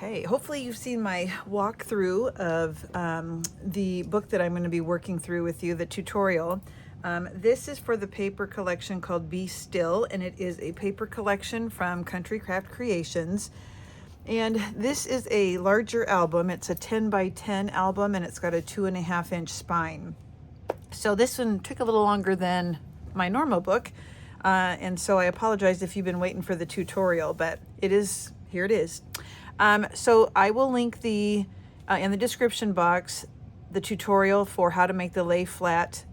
Okay, hopefully you've seen my walkthrough of the book that I'm going to be working through with you, the tutorial. This is for the paper collection called Be Still, and it is a paper collection from Country Craft Creations. And this is a larger album. It's a 10 by 10 album, and it's got a 2.5-inch spine. So this one took a little longer than my normal book, and so I apologize if you've been waiting for the tutorial, but here it is. So I will link in the description box the tutorial for how to make the lay flat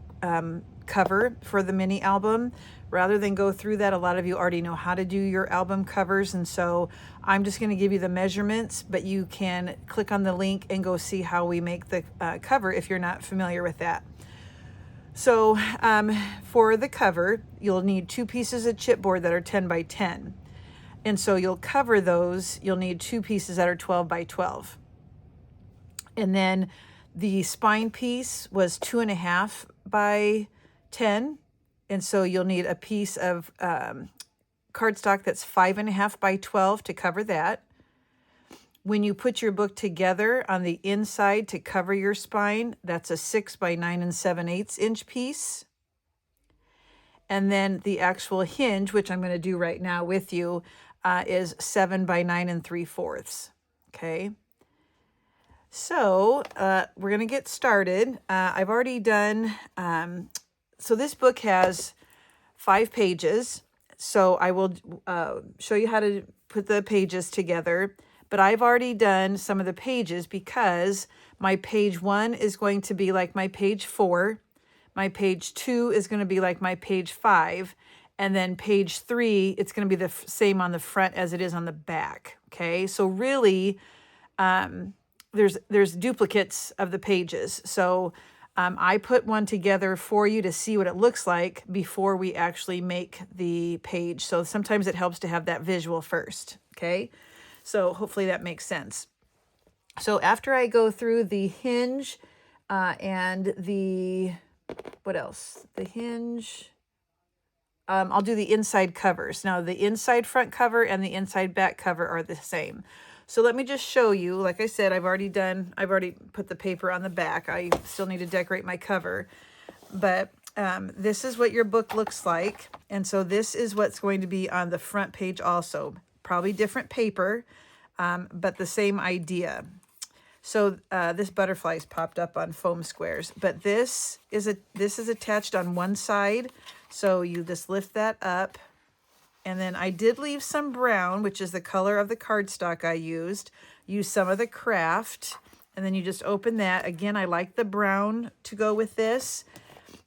cover for the mini album. Rather than go through that, a lot of you already know how to do your album covers, and so I'm just going to give you the measurements, but you can click on the link and go see how we make the cover if you're not familiar with that. So for the cover, you'll need 2 pieces of chipboard that are 10 by 10. And so you'll cover those, you'll need 2 pieces that are 12 by 12. And then the spine piece was 2.5 by 10. And so you'll need a piece of cardstock that's 5.5 by 12 to cover that. When you put your book together on the inside to cover your spine, that's a 6 by 9 7/8 inch piece. And then the actual hinge, which I'm going to do right now with you, is 7 by 9 3/4. Okay. So we're going to get started. I've already done, so this book has 5 pages. So I will show you how to put the pages together. But I've already done some of the pages because my page 1 is going to be like my page 4. My page 2 is going to be like my page 5. And then page 3, it's going to be the same on the front as it is on the back. Okay, so really, there's duplicates of the pages. So I put one together for you to see what it looks like before we actually make the page. So sometimes it helps to have that visual first. Okay, so hopefully that makes sense. So after I go through the hinge and what else? The hinge. I'll do the inside covers. Now the inside front cover and the inside back cover are the same. So let me just show you. Like I said, I've already put the paper on the back. I still need to decorate my cover. But this is what your book looks like. And so this is what's going to be on the front page also. Probably different paper, but the same idea. So this butterfly's popped up on foam squares, but this is attached on one side. So you just lift that up. And then I did leave some brown, which is the color of the cardstock I used. Use some of the craft. And then you just open that. Again, I like the brown to go with this.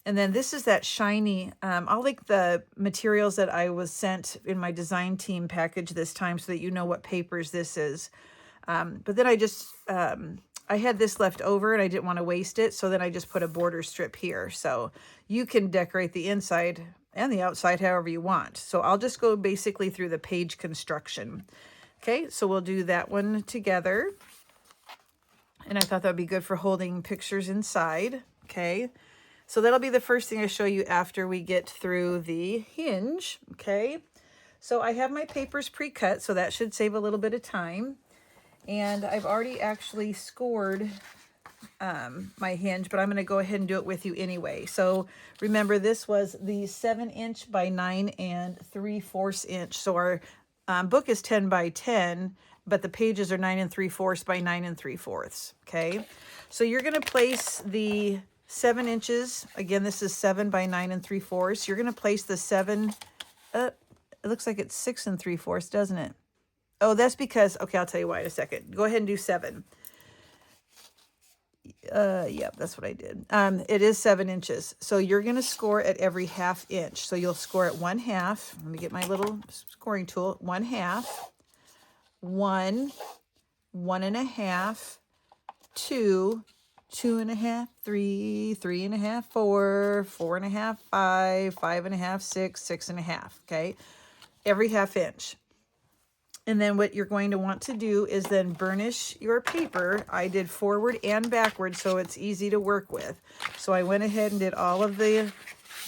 And then this is that shiny, I'll link the materials that I was sent in my design team package this time so that you know what papers this is. But then I had this left over and I didn't want to waste it. So then I just put a border strip here. So you can decorate the inside and the outside however you want. So I'll just go basically through the page construction. Okay, so we'll do that one together. And I thought that would be good for holding pictures inside. Okay, so that'll be the first thing I show you after we get through the hinge. Okay, so I have my papers pre-cut, so that should save a little bit of time. And I've already actually scored my hinge, but I'm going to go ahead and do it with you anyway. So remember, this was the 7-inch by 9 3/4 inch. So our book is 10 by 10, but the pages are 9 3/4 by 9 3/4. Okay, so you're going to place the 7 inches. Again, this is 7 by 9 3/4. You're going to place the 7. It looks like it's 6 3/4, doesn't it? Oh, that's because, okay, I'll tell you why in a second. Go ahead and do 7. Yep, that's what I did. It is 7 inches. So you're going to score at every 1/2 inch. So you'll score at 1/2. Let me get my little scoring tool. 1/2, 1, 1.5, 2, 2.5, 3, 3.5, 4, 4.5, 5, 5.5, 6, 6.5. Okay, every 1/2 inch. And then what you're going to want to do is then burnish your paper. I did forward and backward so it's easy to work with. So I went ahead and did all of the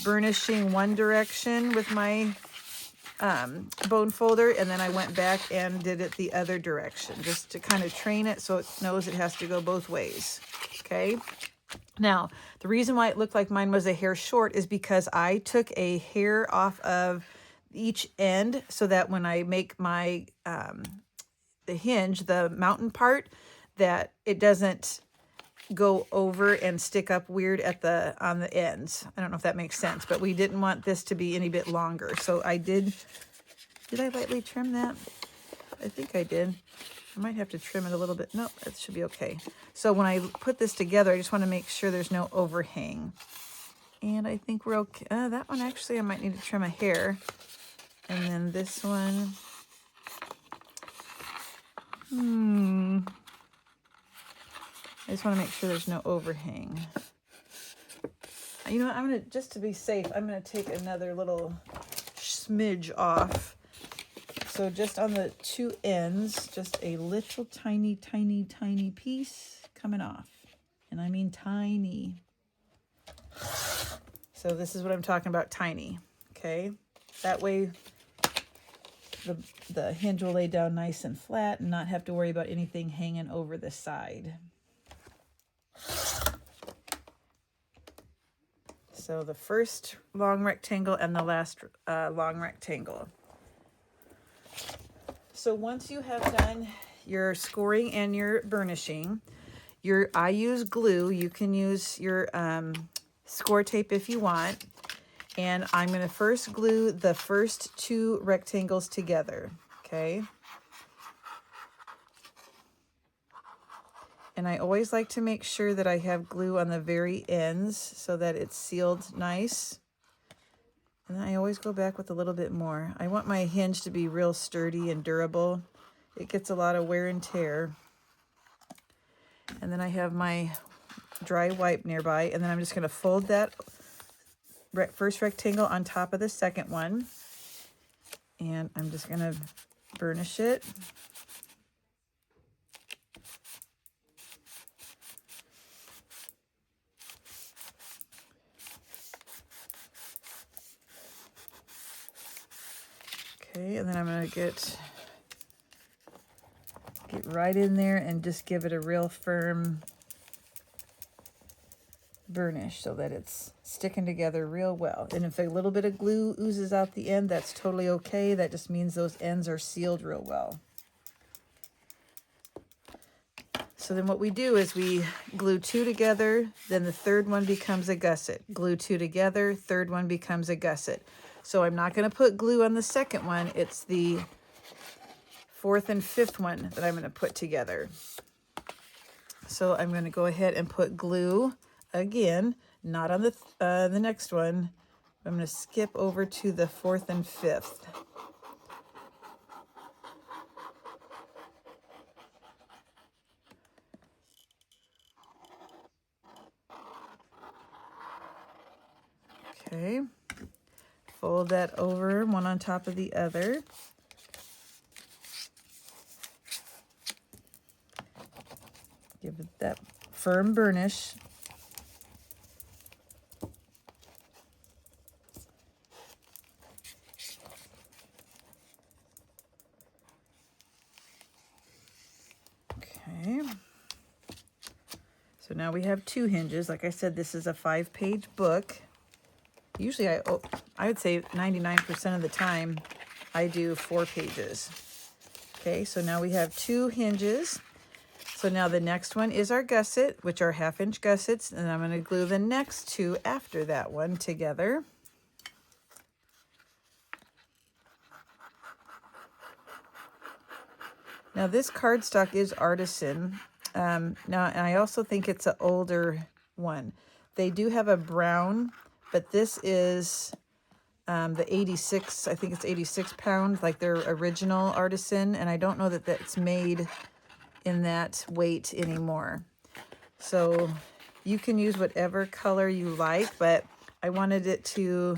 burnishing one direction with my bone folder, and then I went back and did it the other direction just to kind of train it so it knows it has to go both ways. Okay. Now, the reason why it looked like mine was a hair short is because I took a hair off of each end so that when I make my the hinge, the mountain part, that it doesn't go over and stick up weird at the on the ends. I don't know if that makes sense, but we didn't want this to be any bit longer. So I did I lightly trim that? I think I did. I might have to trim it a little bit. Nope, that should be okay. So when I put this together, I just want to make sure there's no overhang. And I think we're okay. That one, actually, I might need to trim a hair. And then this one. I just want to make sure there's no overhang. You know what? I'm going to, just to be safe, I'm going to take another little smidge off. So just on the two ends, just a little tiny, tiny, tiny piece coming off. And I mean tiny. So this is what I'm talking about, tiny. Okay? That way the hinge will lay down nice and flat and not have to worry about anything hanging over the side. So the first long rectangle and the last long rectangle. So once you have done your scoring and your burnishing, I use glue. You can use your score tape if you want. And I'm going to first glue the first two rectangles together, okay? And I always like to make sure that I have glue on the very ends so that it's sealed nice. And then I always go back with a little bit more. I want my hinge to be real sturdy and durable. It gets a lot of wear and tear. And then I have my dry wipe nearby, and then I'm just going to fold that first rectangle on top of the second one. And I'm just going to burnish it. Okay, and then I'm going to get right in there and just give it a real firm burnish so that it's sticking together real well. And if a little bit of glue oozes out the end, that's totally okay. That just means those ends are sealed real well. So then what we do is we glue two together, then the third one becomes a gusset. Glue two together, third one becomes a gusset. So I'm not going to put glue on the second one. It's the fourth and fifth one that I'm going to put together. So I'm going to go ahead and put glue again, not on the next one. I'm going to skip over to the fourth and fifth. Okay. Fold that over, one on top of the other. Give it that firm burnish. Okay. So now we have two hinges. Like I said, this is a 5-page book. Usually I would say 99% of the time I do 4 pages. Okay, so now we have 2 hinges. So now the next one is our gusset, which are 1/2-inch gussets, and I'm going to glue the next 2 after that one together. Now this cardstock is artisan. Now, and I also think it's an older one. They do have a brown, but this is the 86, I think it's 86 pound, like their original artisan, and I don't know that that's made in that weight anymore. So you can use whatever color you like, but I wanted it to,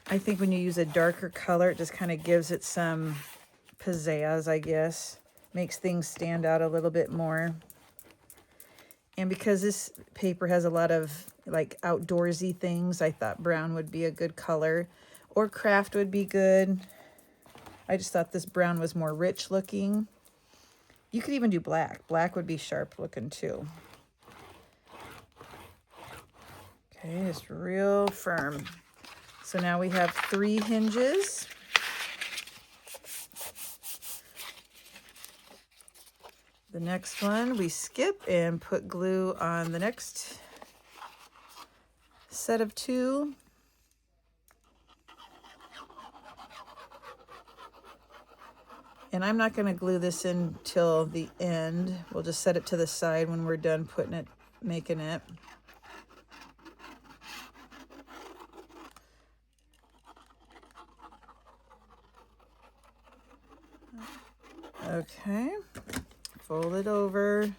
I think when you use a darker color, it just kind of gives it some pizzazz, I guess. Makes things stand out a little bit more. And because this paper has a lot of like outdoorsy things, I thought brown would be a good color. or craft would be good. I just thought this brown was more rich looking. You could even do black. Black would be sharp looking too. Okay, it's real firm. So now we have 3 hinges. The next one we skip and put glue on the next set of 2. And I'm not going to glue this in till the end. We'll just set it to the side when we're done putting it, making it. Okay, fold it over.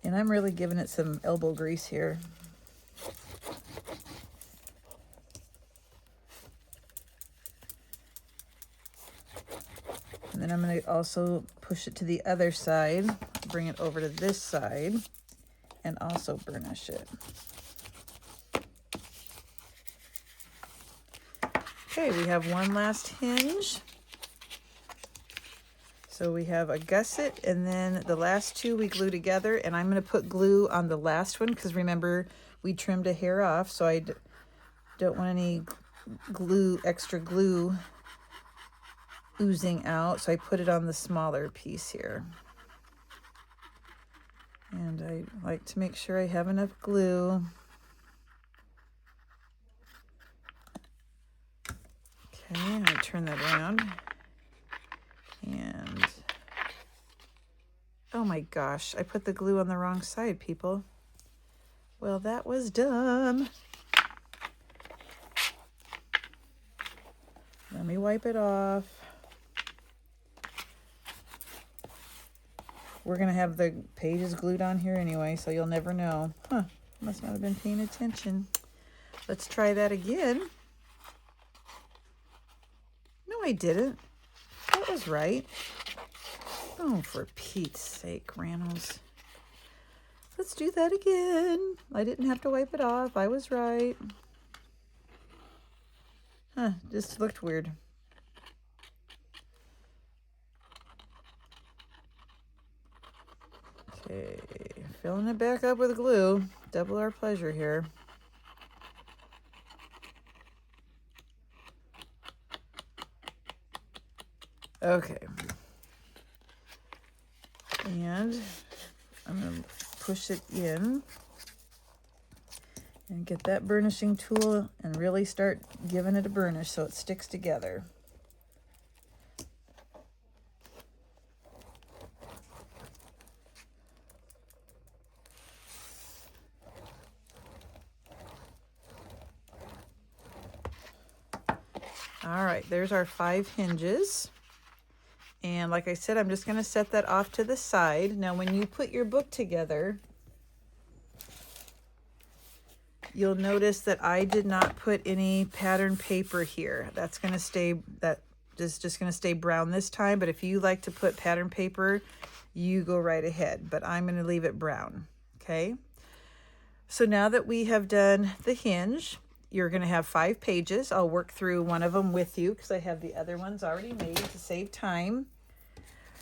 And I'm really giving it some elbow grease here. And then I'm going to also push it to the other side, bring it over to this side, and also burnish it. Okay, we have one last hinge. So we have a gusset, and then the last 2 we glue together, and I'm going to put glue on the last one because remember we trimmed a hair off, so I don't want any glue, extra glue oozing out, so I put it on the smaller piece here. And I like to make sure I have enough glue. Okay, I'm going to turn that around. And oh my gosh, I put the glue on the wrong side, people. Well, that was dumb. Let me wipe it off. We're going to have the pages glued on here anyway, so you'll never know. Huh, must not have been paying attention. Let's try that again. No, I didn't. That was right. Oh, for Pete's sake, Reynolds. Let's do that again. I didn't have to wipe it off. I was right. Huh, just looked weird. Okay, filling it back up with glue. Double our pleasure here. Okay. And I'm going to push it in and get that burnishing tool and really start giving it a burnish so it sticks together. All right, there's our 5 hinges. And like I said, I'm just going to set that off to the side. Now, when you put your book together, you'll notice that I did not put any pattern paper here. That's going to stay, that is just going to stay brown this time. But if you like to put pattern paper, you go right ahead. But I'm going to leave it brown, okay? So now that we have done the hinge, you're going to have 5 pages. I'll work through one of them with you because I have the other ones already made to save time.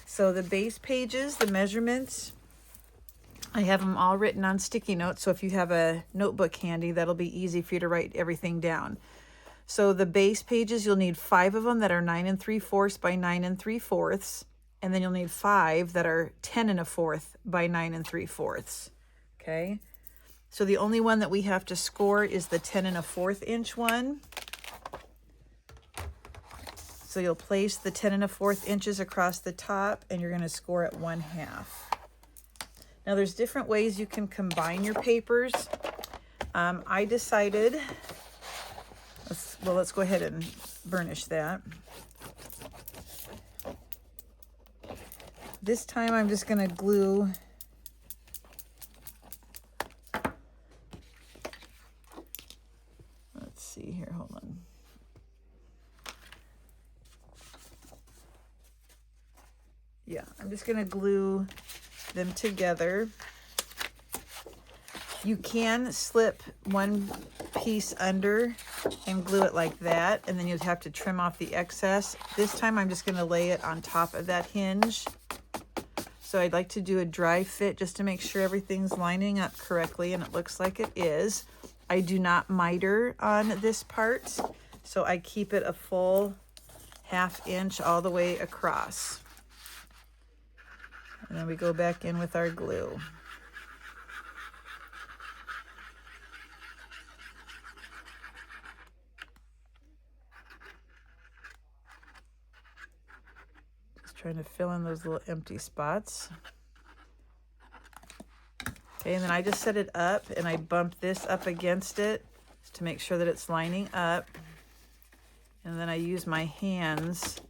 So the base pages, the measurements, I have them all written on sticky notes. So if you have a notebook handy, that'll be easy for you to write everything down. So the base pages, you'll need 5 of them that are 9 3/4 by 9 3/4. And then you'll need 5 that are 10 1/4 by 9 3/4. Okay. So the only one that we have to score is the 10 1/4 inch one. So you'll place the 10 1/4 inches across the top and you're going to score at 1/2. Now there's different ways you can combine your papers. I decided, let's go ahead and burnish that. This time I'm just going to glue see here, hold on. Yeah, I'm just gonna glue them together. You can slip one piece under and glue it like that, and then you'd have to trim off the excess. This time I'm just gonna lay it on top of that hinge. So I'd like to do a dry fit just to make sure everything's lining up correctly, and it looks like it is. I do not miter on this part, so I keep it a full 1/2 inch all the way across. And then we go back in with our glue. Just trying to fill in those little empty spots. Okay, and then I just set it up and I bump this up against it to make sure that it's lining up. And then I use my hands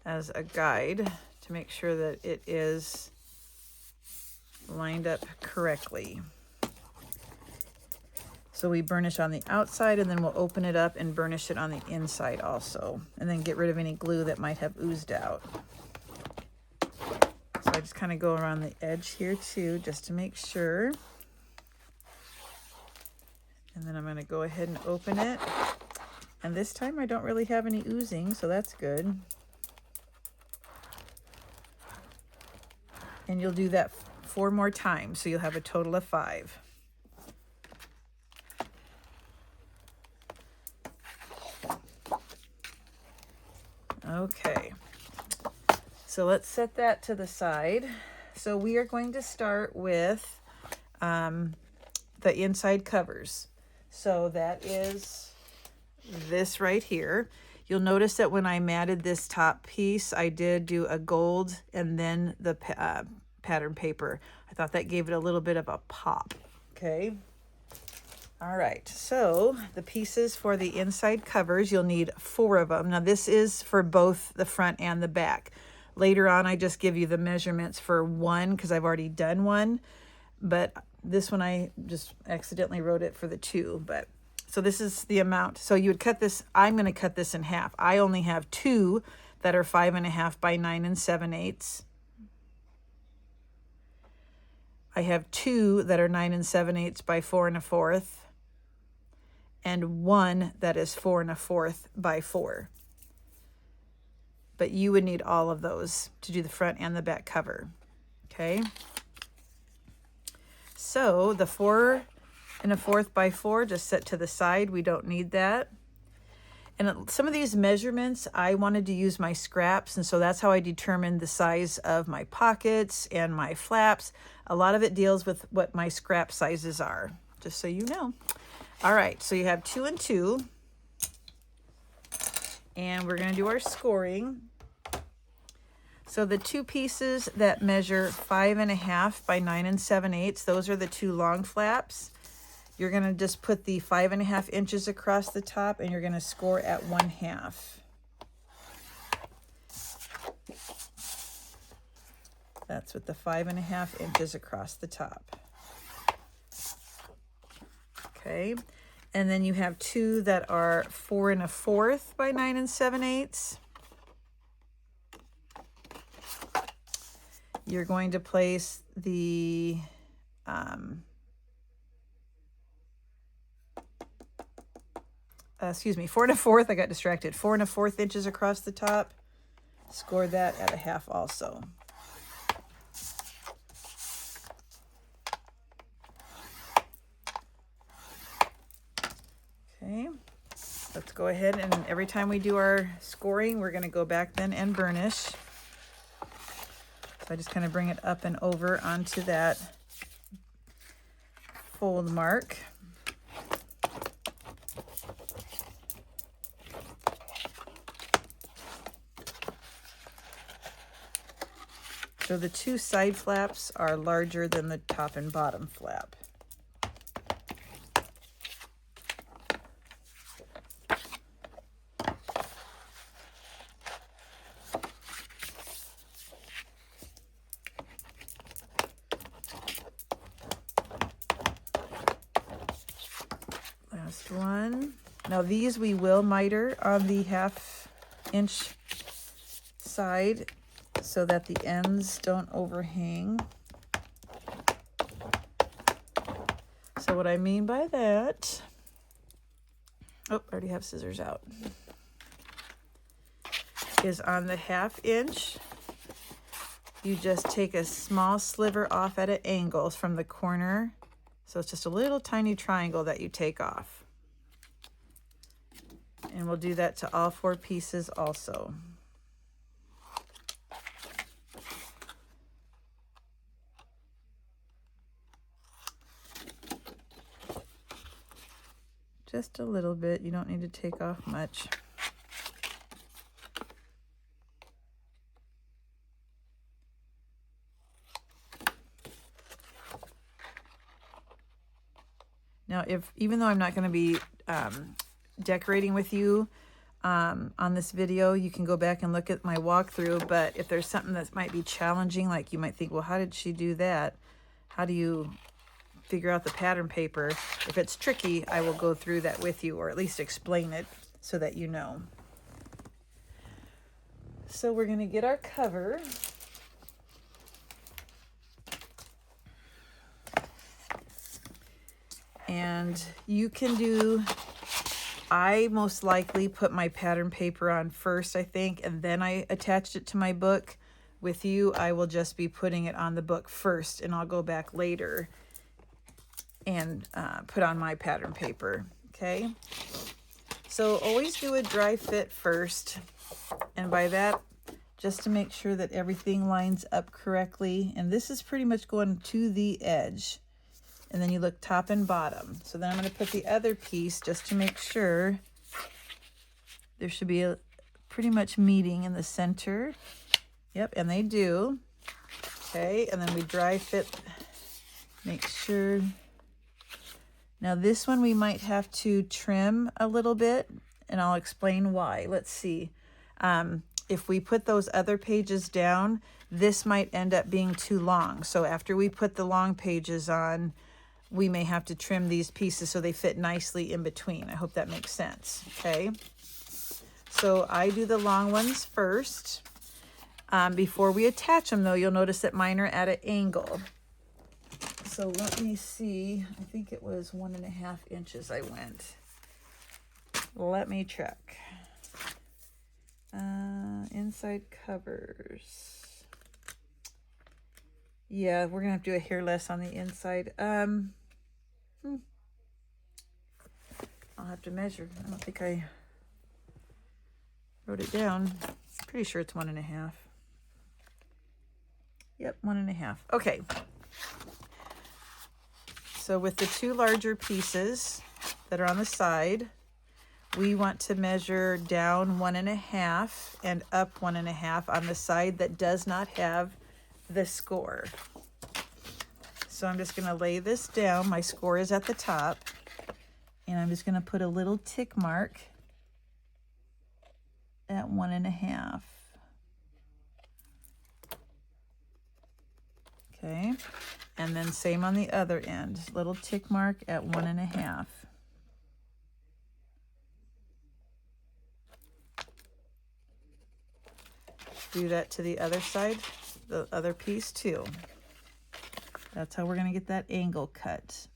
as a guide to make sure that it is lined up correctly. So we burnish on the outside, and then we'll open it up and burnish it on the inside also, and then get rid of any glue that might have oozed out. So I just kind of go around the edge here too, just to make sure. And then I'm going to go ahead and open it. And this time I don't really have any oozing, so that's good. And you'll do that 4 more times, so you'll have a total of 5. Okay, so let's set that to the side. So we are going to start with the inside covers. So that is this right here. You'll notice that when I matted this top piece, I did do a gold and then the pattern paper. I thought that gave it a little bit of a pop. Okay. All right, so the pieces for the inside covers, you'll need 4 of them. Now this is for both the front and the back. Later on, I just give you the measurements for one because I've already done one, but this one I just accidentally wrote it for the 2. But so this is the amount. So you would cut this, I'm gonna cut this in half. I only have 2 that are 5.5 by 9 7/8. I have 2 that are 9 7/8 by 4 1/4. And 1 that is 4 1/4 by 4. But you would need all of those to do the front and the back cover. Okay. So the 4 1/4 by 4 just set to the side. We don't need that. And some of these measurements, I wanted to use my scraps, and so that's how I determined the size of my pockets and my flaps. A lot of it deals with what my scrap sizes are, just so you know. All right, so you have 2 and 2, and we're going to do our scoring. So the 2 pieces that measure 5.5 by 9 7/8, those are the 2 long flaps. You're going to just put the 5.5 inches across the top, and you're going to score at 1/2. That's with the 5.5 inches across the top. Okay, and then you have 2 that are 4 1/4 by 9 7/8. You're going to place the 4 1/4. I got distracted. 4 1/4 inches across the top. Score that at 1/2 also. Okay, let's go ahead, and every time we do our scoring, we're going to go back then and burnish. So I just kind of bring it up and over onto that fold mark. So the 2 side flaps are larger than the top and bottom flap. Last one. Now these we will miter on the 1/2 inch side so that the ends don't overhang. So what I mean by that, oh, I already have scissors out, is on the 1/2 inch, you just take a small sliver off at an angle from the corner. So it's just a little tiny triangle that you take off. And we'll do that to all 4 pieces also. Just a little bit, you don't need to take off much. Now, even though I'm not going to be decorating with you on this video, you can go back and look at my walkthrough, but if there's something that might be challenging, like you might think, well, how did she do that? How do you figure out the pattern paper? If it's tricky, I will go through that with you, or at least explain it so that you know. So we're going to get our cover. And you can do, I most likely put my pattern paper on first, I think, and then I attached it to my book. With you, I will just be putting it on the book first, and I'll go back later and put on my pattern paper, okay? So always do a dry fit first, and by that, just to make sure that everything lines up correctly. And this is pretty much going to the edge. And then you look top and bottom. So then I'm going to put the other piece just to make sure there should be a pretty much meeting in the center. Yep, and they do. Okay, and then we dry fit, make sure. Now this one we might have to trim a little bit, and I'll explain why. Let's see. If we put those other pages down, this might end up being too long. So after we put the long pages on, we may have to trim these pieces so they fit nicely in between. I hope that makes sense, okay? So I do the long ones first. Before we attach them, though, you'll notice that mine are at an angle. So let me see. I think it was 1.5 inches I went. Let me check. Inside covers. Yeah, we're gonna have to do a hair less on the inside. I'll have to measure. I don't think I wrote it down. Pretty sure it's 1.5. Yep, 1.5. Okay. So with the 2 larger pieces that are on the side, we want to measure down 1.5 and up 1.5 on the side that does not have the score. So I'm just going to lay this down. My score is at the top, and I'm just going to put a little tick mark at 1.5. Okay, and then same on the other end, little tick mark at 1.5. Do that to the other side, the other piece too. That's how we're going to get that angle cut.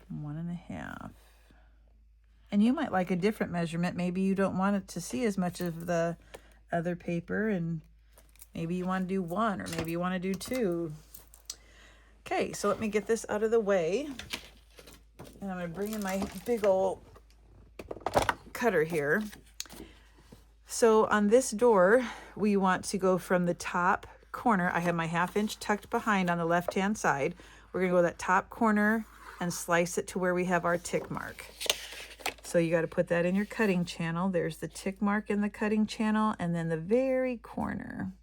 One and a half. And you might like a different measurement. Maybe you don't want it to see as much of the other paper, and maybe you want to do 1, or maybe you want to do 2. Okay, so let me get this out of the way. And I'm going to bring in my big old cutter here. So on this door, we want to go from the top corner. I have my 1/2 inch tucked behind on the left-hand side. We're going to go that top corner and slice it to where we have our tick mark. So you got to put that in your cutting channel. There's the tick mark in the cutting channel, and then the very corner.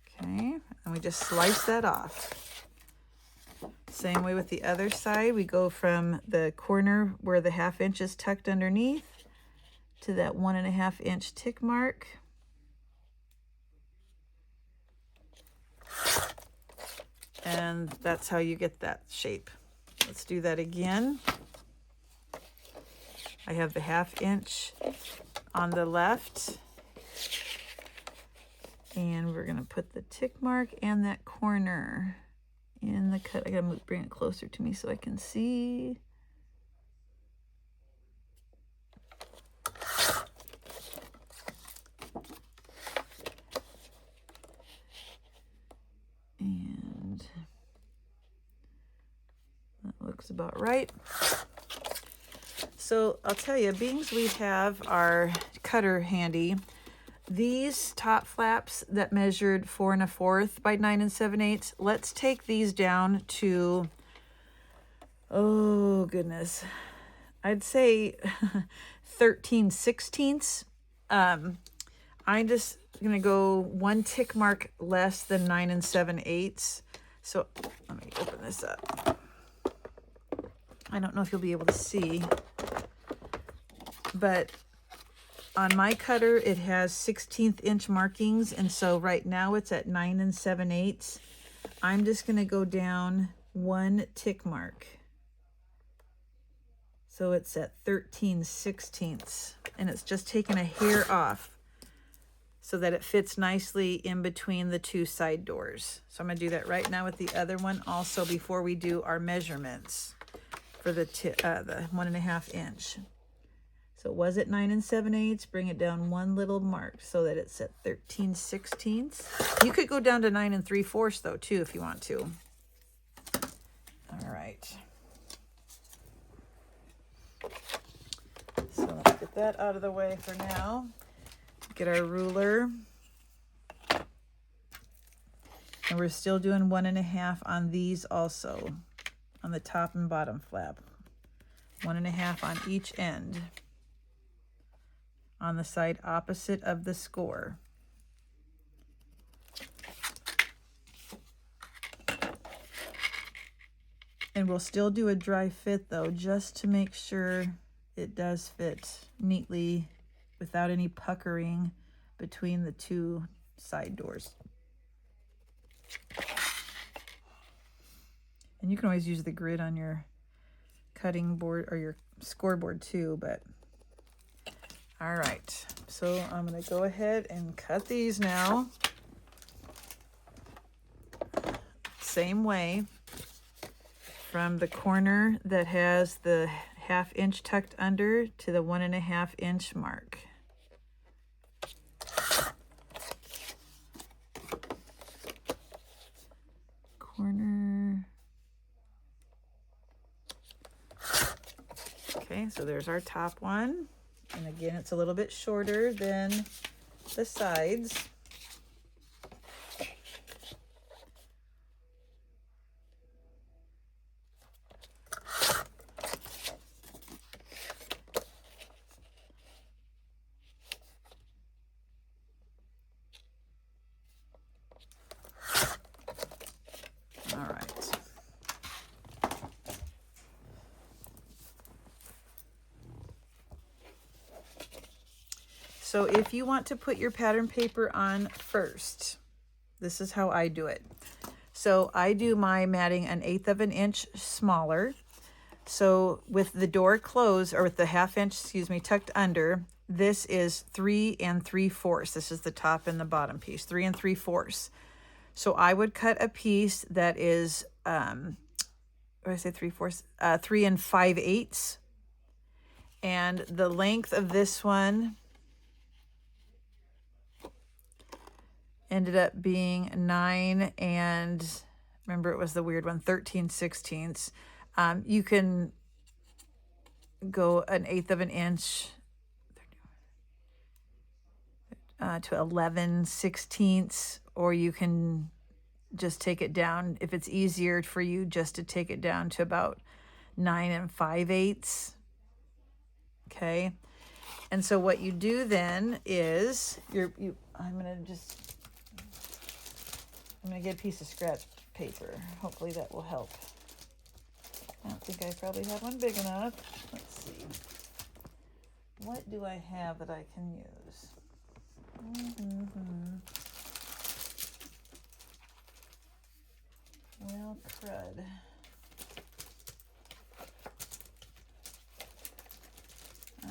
Okay, and we just slice that off. Same way with the other side. We go from the corner where the 1/2 inch is tucked underneath to that 1.5 inch tick mark. And that's how you get that shape. Let's do that again. I have the 1/2 inch on the left. And we're gonna put the tick mark and that corner in the cut. I gotta bring it closer to me so I can see. And that looks about right. So I'll tell you, being we have our cutter handy, these top flaps that measured 4 1/4 by 9 7/8, let's take these down to, oh goodness, I'd say 13/16. I'm just gonna go 1 tick mark less than 9 7/8. So let me open this up. I don't know if you'll be able to see, but on my cutter, it has 16th inch markings, and so right now it's at 9 7/8. I'm just gonna go down 1 tick mark. So it's at 13/16, and it's just taking a hair off so that it fits nicely in between the 2 side doors. So I'm gonna do that right now with the other one also before we do our measurements for the 1 1/2 inch. So it was at 9 7/8, bring it down 1 little mark so that it's at 13/16. You could go down to 9 3/4 though too if you want to. All right. So let's get that out of the way for now. Get our ruler. And we're still doing 1 1/2 on these also, on the top and bottom flap. 1 1/2 on each end, on the side opposite of the score. And we'll still do a dry fit though, just to make sure it does fit neatly without any puckering between the 2 side doors. And you can always use the grid on your cutting board or your scoreboard too, but all right. So I'm gonna go ahead and cut these now. Same way, from the corner that has the 1/2 inch tucked under to the 1 1/2 inch mark. Corner. Okay, so there's our top one. And again, it's a little bit shorter than the sides. All right. So if you want to put your pattern paper on first, this is how I do it. So I do my matting 1/8 of an inch smaller. So with the door closed, or with the 1/2 inch, excuse me, tucked under, this is 3 3/4. This is the top and the bottom piece, 3 3/4. So I would cut a piece that is, what did I say, 3/4? 3 5/8. And the length of this one ended up being 9 and, remember it was the weird one, 13/16. You can go 1/8 of an inch to 11/16, or you can just take it down if it's easier for you just to take it down to about 9 5/8. Okay, and so what you do then is I'm gonna get a piece of scratch paper. Hopefully that will help. I don't think I probably have one big enough. Let's see. What do I have that I can use? Well, crud.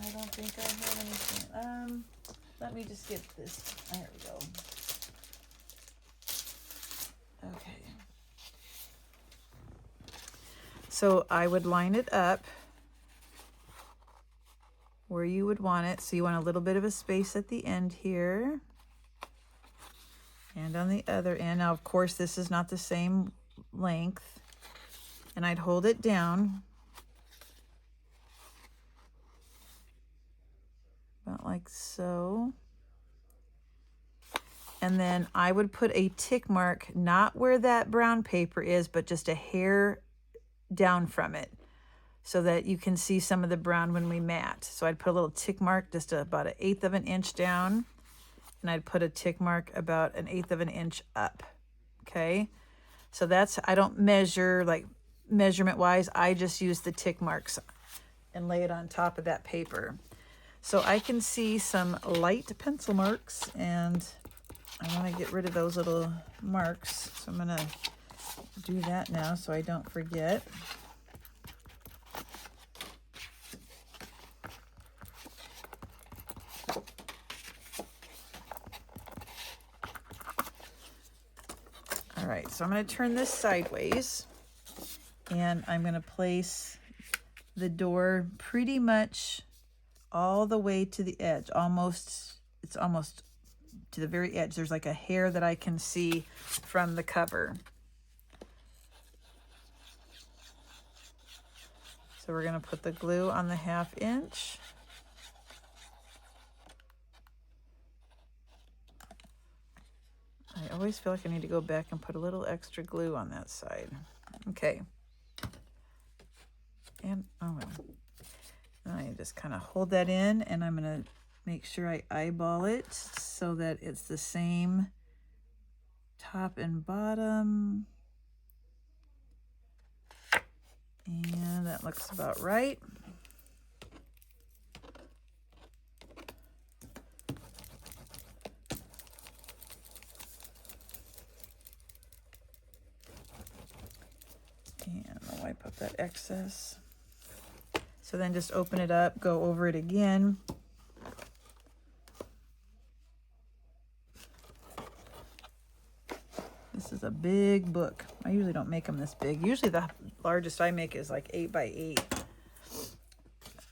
I don't think I have anything. Let me just get this. There we go. Okay. So I would line it up where you would want it. So you want a little bit of a space at the end here. And on the other end. Now, of course, this is not the same length. And I'd hold it down. About like so. And then I would put a tick mark, not where that brown paper is, but just a hair down from it so that you can see some of the brown when we mat. So I'd put a little tick mark just about 1/8 of an inch down, and I'd put a tick mark about 1/8 of an inch up. Okay, so that's, I don't measure like measurement wise, I just use the tick marks and lay it on top of that paper. So I can see some light pencil marks, and I want to get rid of those little marks. So I'm going to do that now so I don't forget. All right, so I'm going to turn this sideways, and I'm going to place the door pretty much all the way to the edge. It's almost to the very edge. There's like a hair that I can see from the cover. So we're going to put the glue on the 1/2 inch. I always feel like I need to go back and put a little extra glue on that side. Okay. And oh well. I just kind of hold that in, and I'm going to make sure I eyeball it so that it's the same top and bottom. And that looks about right. And I'll wipe up that excess. So then just open it up, go over it again. This is a big book. I usually don't make them this big. Usually the largest I make is like 8 by 8.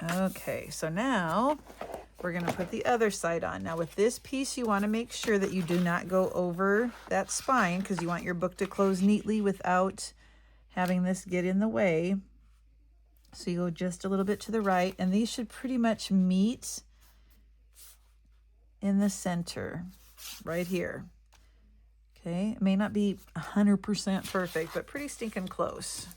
Okay, so now we're going to put the other side on. Now with this piece, you want to make sure that you do not go over that spine, because you want your book to close neatly without having this get in the way. So you go just a little bit to the right, and these should pretty much meet in the center right here. Okay, it may not be 100% perfect, but pretty stinking close.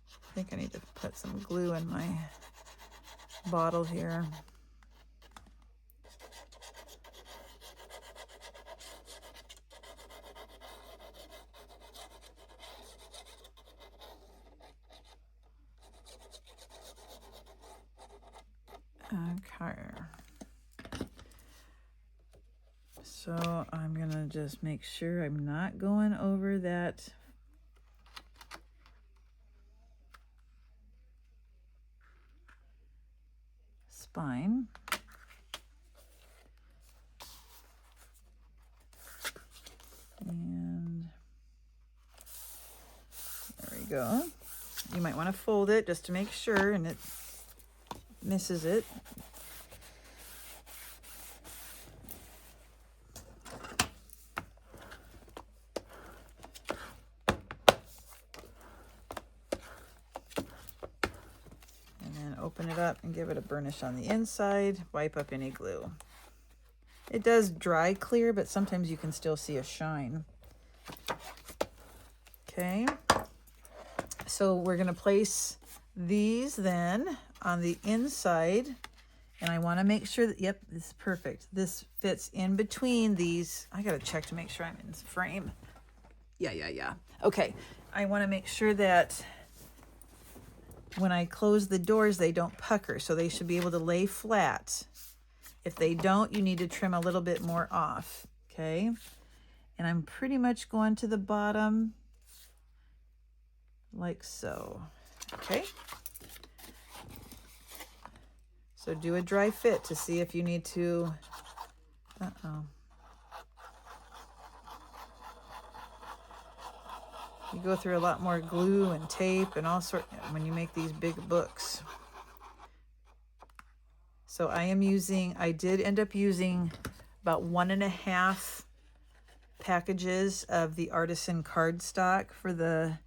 I think I need to put some glue in my bottle here. Okay. So I'm gonna just make sure I'm not going over that spine. And there we go. You might want to fold it just to make sure and it misses it. Open it up and give it a burnish on the inside. Wipe up any glue. It does dry clear, but sometimes you can still see a shine. Okay. So we're going to place these then on the inside. And I want to make sure that, yep, this is perfect. This fits in between these. I got to check to make sure I'm in frame. Yeah. Okay. I want to make sure that when I close the doors, they don't pucker, so they should be able to lay flat. If they don't, you need to trim a little bit more off, okay? And I'm pretty much going to the bottom like so. Okay. So do a dry fit to see if you need to, You go through a lot more glue and tape and all sorts when you make these big books. So I did end up using about 1.5 packages of the artisan cardstock for the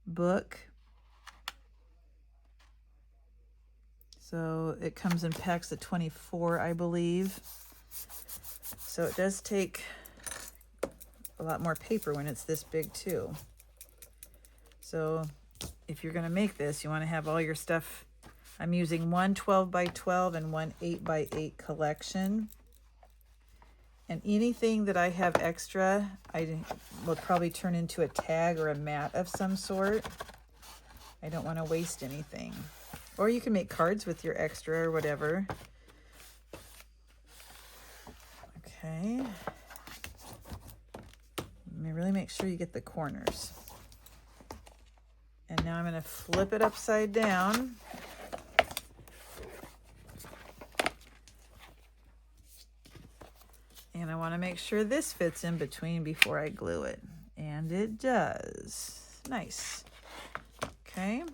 book. So it comes in packs of 24, I believe. So it does take a lot more paper when it's this big too. So if you're going to make this, you want to have all your stuff. I'm using one 12 by 12 and one 8 by 8 collection. And anything that I have extra, I will probably turn into a tag or a mat of some sort. I don't want to waste anything. Or you can make cards with your extra or whatever. Okay. Really make sure you get the corners. And now I'm going to flip it upside down. And I want to make sure this fits in between before I glue it. And it does. Nice. Okay.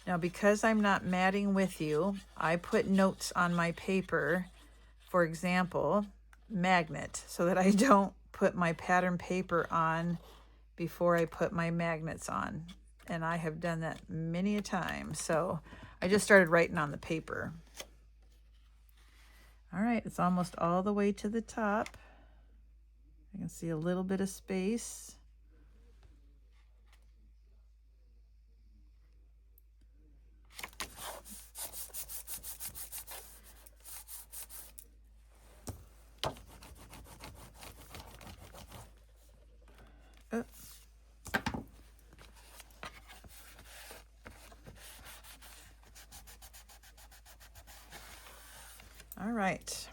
Now, because I'm not matting with you, I put notes on my paper, for example, magnet, so that I don't put my pattern paper on before I put my magnets on. And I have done that many a time. So I just started writing on the paper. All right, it's almost all the way to the top. I can see a little bit of space. Oh. All right.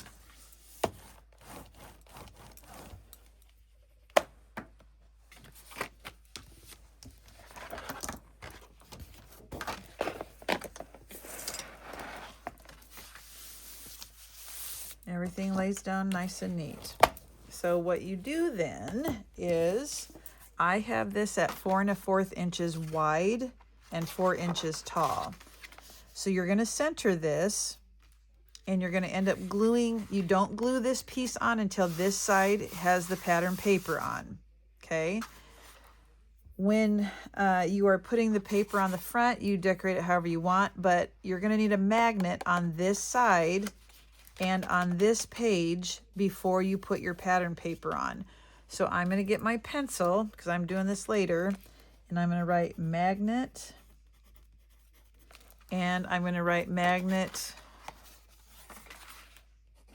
Everything lays down nice and neat. So what you do then is, I have this at 4 1/4 inches wide and 4 inches tall. So you're going to center this and you're going to end up gluing. You don't glue this piece on until this side has the pattern paper on. Okay. When you are putting the paper on the front, you decorate it however you want, but you're going to need a magnet on this side and on this page before you put your pattern paper on. So I'm going to get my pencil, because I'm doing this later, and I'm going to write magnet, and I'm going to write magnet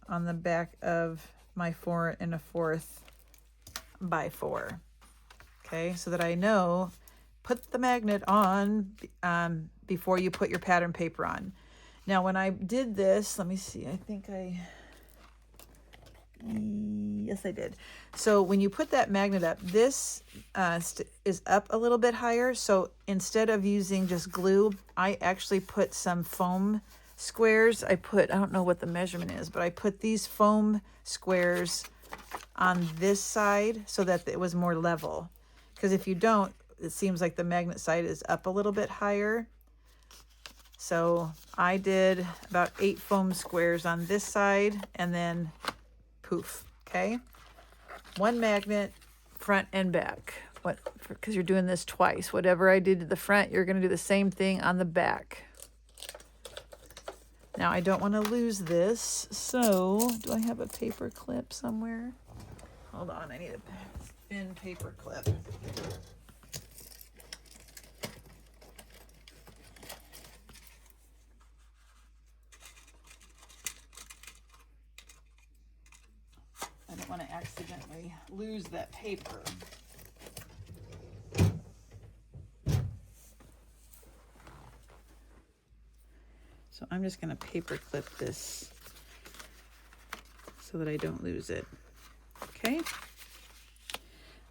on the back of my 4 1/4 by 4. Okay, so that I know, put the magnet on before you put your pattern paper on. Now, when I did this, let me see, yes, I did. So when you put that magnet up, this is up a little bit higher. So instead of using just glue, I actually put some foam squares. I don't know what the measurement is, but I put these foam squares on this side so that it was more level. Because if you don't, it seems like the magnet side is up a little bit higher. So I did about 8 foam squares on this side, and then poof. Okay, 1 magnet, front and back. Because you're doing this twice. Whatever I did to the front, you're going to do the same thing on the back. Now I don't want to lose this, so do I have a paper clip somewhere? Hold on, I need a thin paper clip. I don't want to accidentally lose that paper. So I'm just going to paper clip this so that I don't lose it. Okay.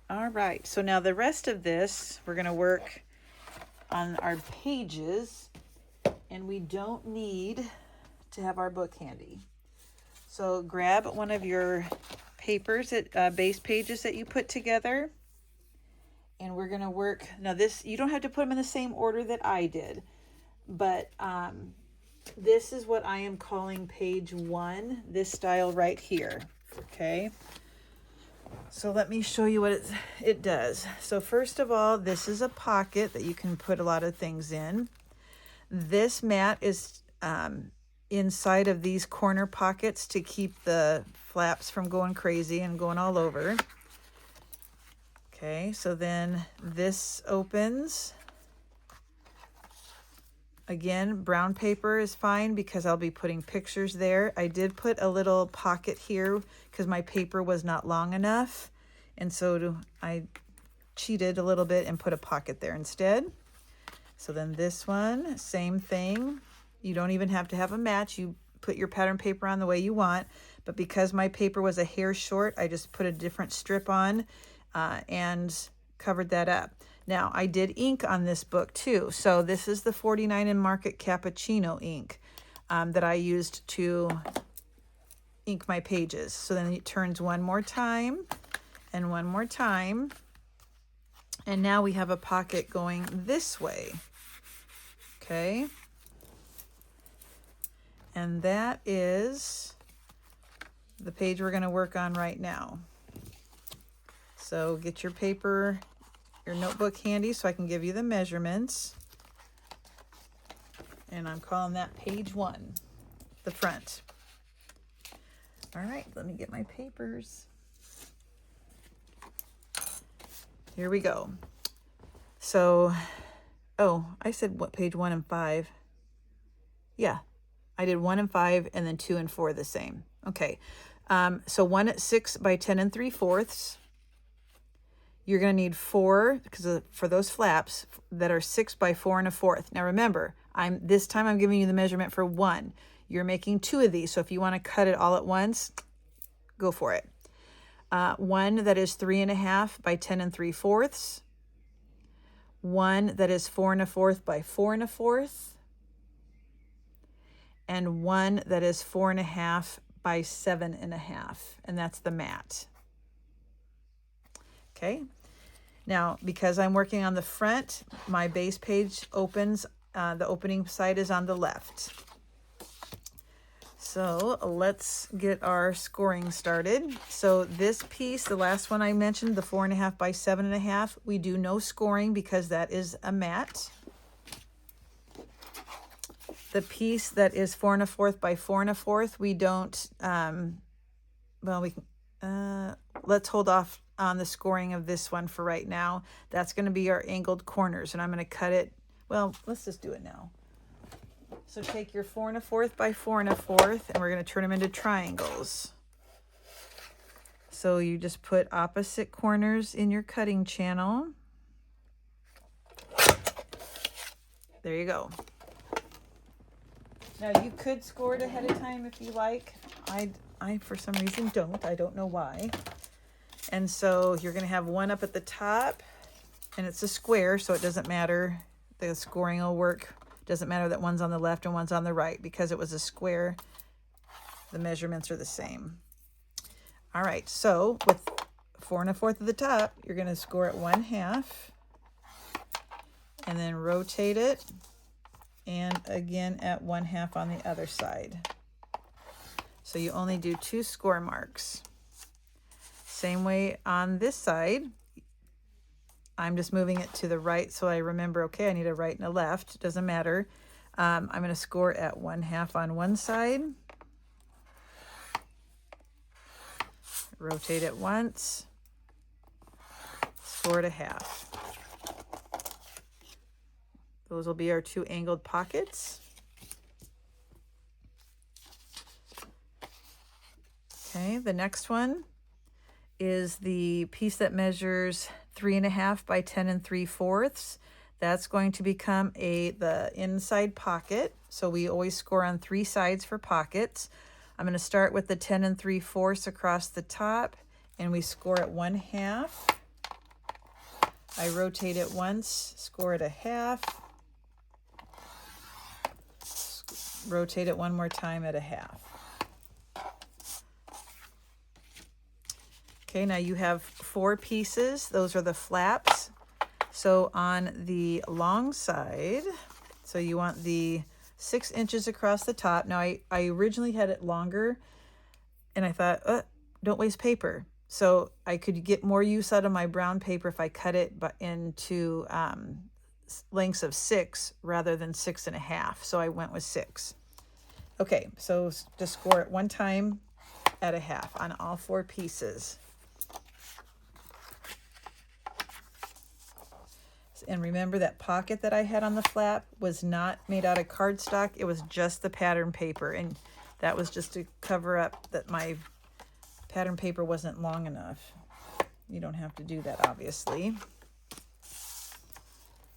All right, so now the rest of this, we're gonna work on our pages, and we don't need to have our book handy. So grab one of your papers, base pages that you put together, and we're gonna work, now this, you don't have to put them in the same order that I did, but this is what I am calling page 1, this style right here, okay? So let me show you what it does. So first of all, this is a pocket that you can put a lot of things in. This mat is inside of these corner pockets to keep the flaps from going crazy and going all over. Okay, so then this opens. Again, brown paper is fine because I'll be putting pictures there. I did put a little pocket here because my paper was not long enough. And so I cheated a little bit and put a pocket there instead. So then this one, same thing. You don't even have to have a match. You put your pattern paper on the way you want. But because my paper was a hair short, I just put a different strip on and covered that up. Now, I did ink on this book too. So this is the 49 in Market Cappuccino ink that I used to ink my pages. So then it turns one more time and one more time. And now we have a pocket going this way. Okay. And that is the page we're going to work on right now. So get your paper, your notebook handy so I can give you the measurements. And I'm calling that page 1, the front. All right, let me get my papers. Here we go. So, oh, I said what, page 1 and 5. Yeah, I did 1 and 5 and then 2 and 4 the same. Okay, so 1 at 6 by 10 3/4. You're going to need 4 because for those flaps that are 6 by 4 1/4. Now remember, this time I'm giving you the measurement for 1. You're making 2 of these, so if you want to cut it all at once, go for it. 1 that is 3 1/2 by 10 3/4. 1 that is 4 1/4 by 4 1/4. And 1 that is 4 1/2 by 7 1/2. And that's the mat. Okay. Now, because I'm working on the front, my base page opens, the opening side is on the left. So let's get our scoring started. So this piece, the last one I mentioned, the 4 1/2 by 7 1/2, we do no scoring because that is a mat. The piece that is 4 1/4 by 4 1/4, we don't, well, we can, let's hold off on the scoring of this one for right now. That's going to be our angled corners, and I'm going to cut it. Well, let's just do it now. So take your 4 1/4 by 4 1/4, and we're going to turn them into triangles. So you just put opposite corners in your cutting channel. There you go. Now you could score it ahead of time if you like. I for some reason don't. I don't know why. And so you're going to have one up at the top, and it's a square, so it doesn't matter. The scoring will work. Doesn't matter that one's on the left and one's on the right. Because it was a square, the measurements are the same. All right, so with 4 1/4 at the top, you're going to score it 1/2, and then rotate it, and again at 1/2 on the other side. So you only do 2 score marks. Same way on this side. I'm just moving it to the right so I remember, okay, I need a right and a left. It doesn't matter. I'm going to score at 1/2 on one side. Rotate it once. Score it 1/2. Those will be our 2 angled pockets. Okay, the next one is the piece that measures 3 1/2 by 10 3/4. That's going to become the inside pocket. So we always score on 3 sides for pockets. I'm going to start with the 10 3/4 across the top and we score it 1/2. I rotate it once, score it 1/2. Rotate it one more time at 1/2. Okay, now you have 4 pieces. Those are the flaps. So on the long side, so you want the 6 inches across the top. Now I originally had it longer, and I thought, don't waste paper. So I could get more use out of my brown paper if I cut it into lengths of 6 rather than 6.5. So I went with 6. Okay, so just score it one time at 1/2 on all 4 pieces. And remember that pocket that I had on the flap was not made out of cardstock. It was just the pattern paper. And that was just to cover up that my pattern paper wasn't long enough. You don't have to do that, obviously.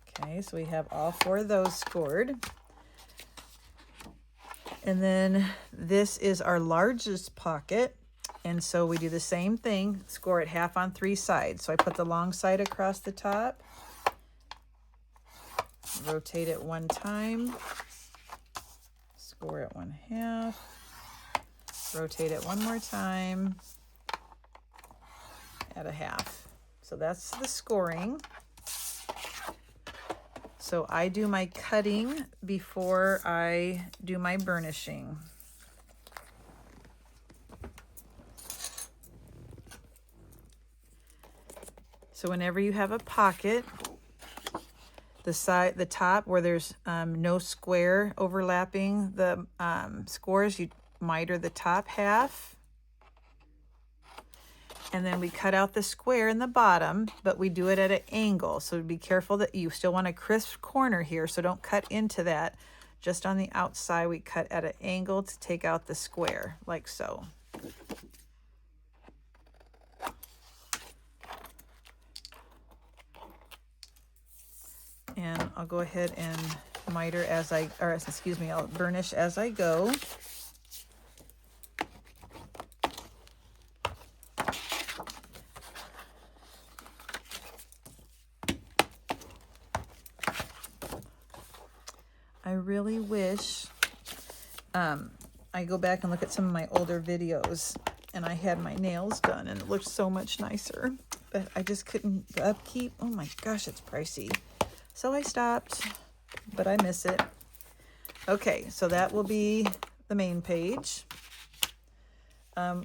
Okay, so we have all 4 of those scored. And then this is our largest pocket. And so we do the same thing, score it 1/2 on 3 sides. So I put the long side across the top. Rotate it one time, score it 1/2, rotate it one more time at 1/2. So that's the scoring. So I do my cutting before I do my burnishing. So whenever you have a pocket, the top where there's no square overlapping the scores, you miter the top half, and then we cut out the square in the bottom, but we do it at an angle. So be careful that you still want a crisp corner here, so don't cut into that. Just on the outside, we cut at an angle to take out the square, like so. And I'll go ahead and miter I'll burnish as I go. I really wish I go back and look at some of my older videos, and I had my nails done and it looked so much nicer, but I just couldn't. The upkeep, oh my gosh, it's pricey. So I stopped, but I miss it. Okay, so that will be the main page.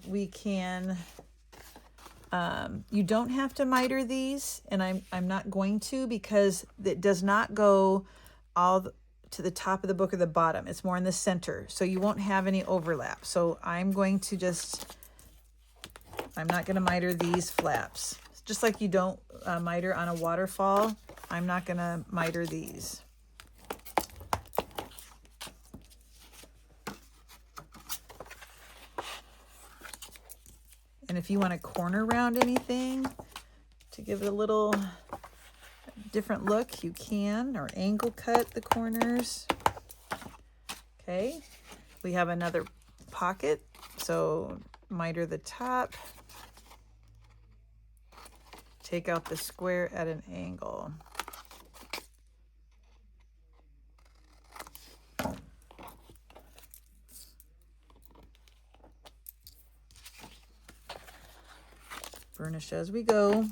We can, you don't have to miter these, and I'm not going to, because it does not go to the top of the book or the bottom. It's more in the center, so you won't have any overlap. So I'm not going to miter these flaps. Just like you don't miter on a waterfall, I'm not going to miter these. And if you want to corner round anything to give it a little different look, you can, or angle cut the corners. Okay, we have another pocket, so miter the top. Take out the square at an angle. Burnish as we go.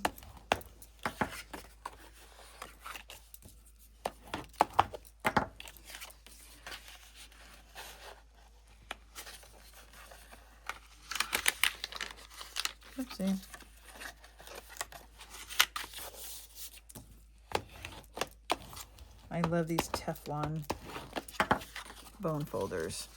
Oopsie. I love these Teflon bone folders.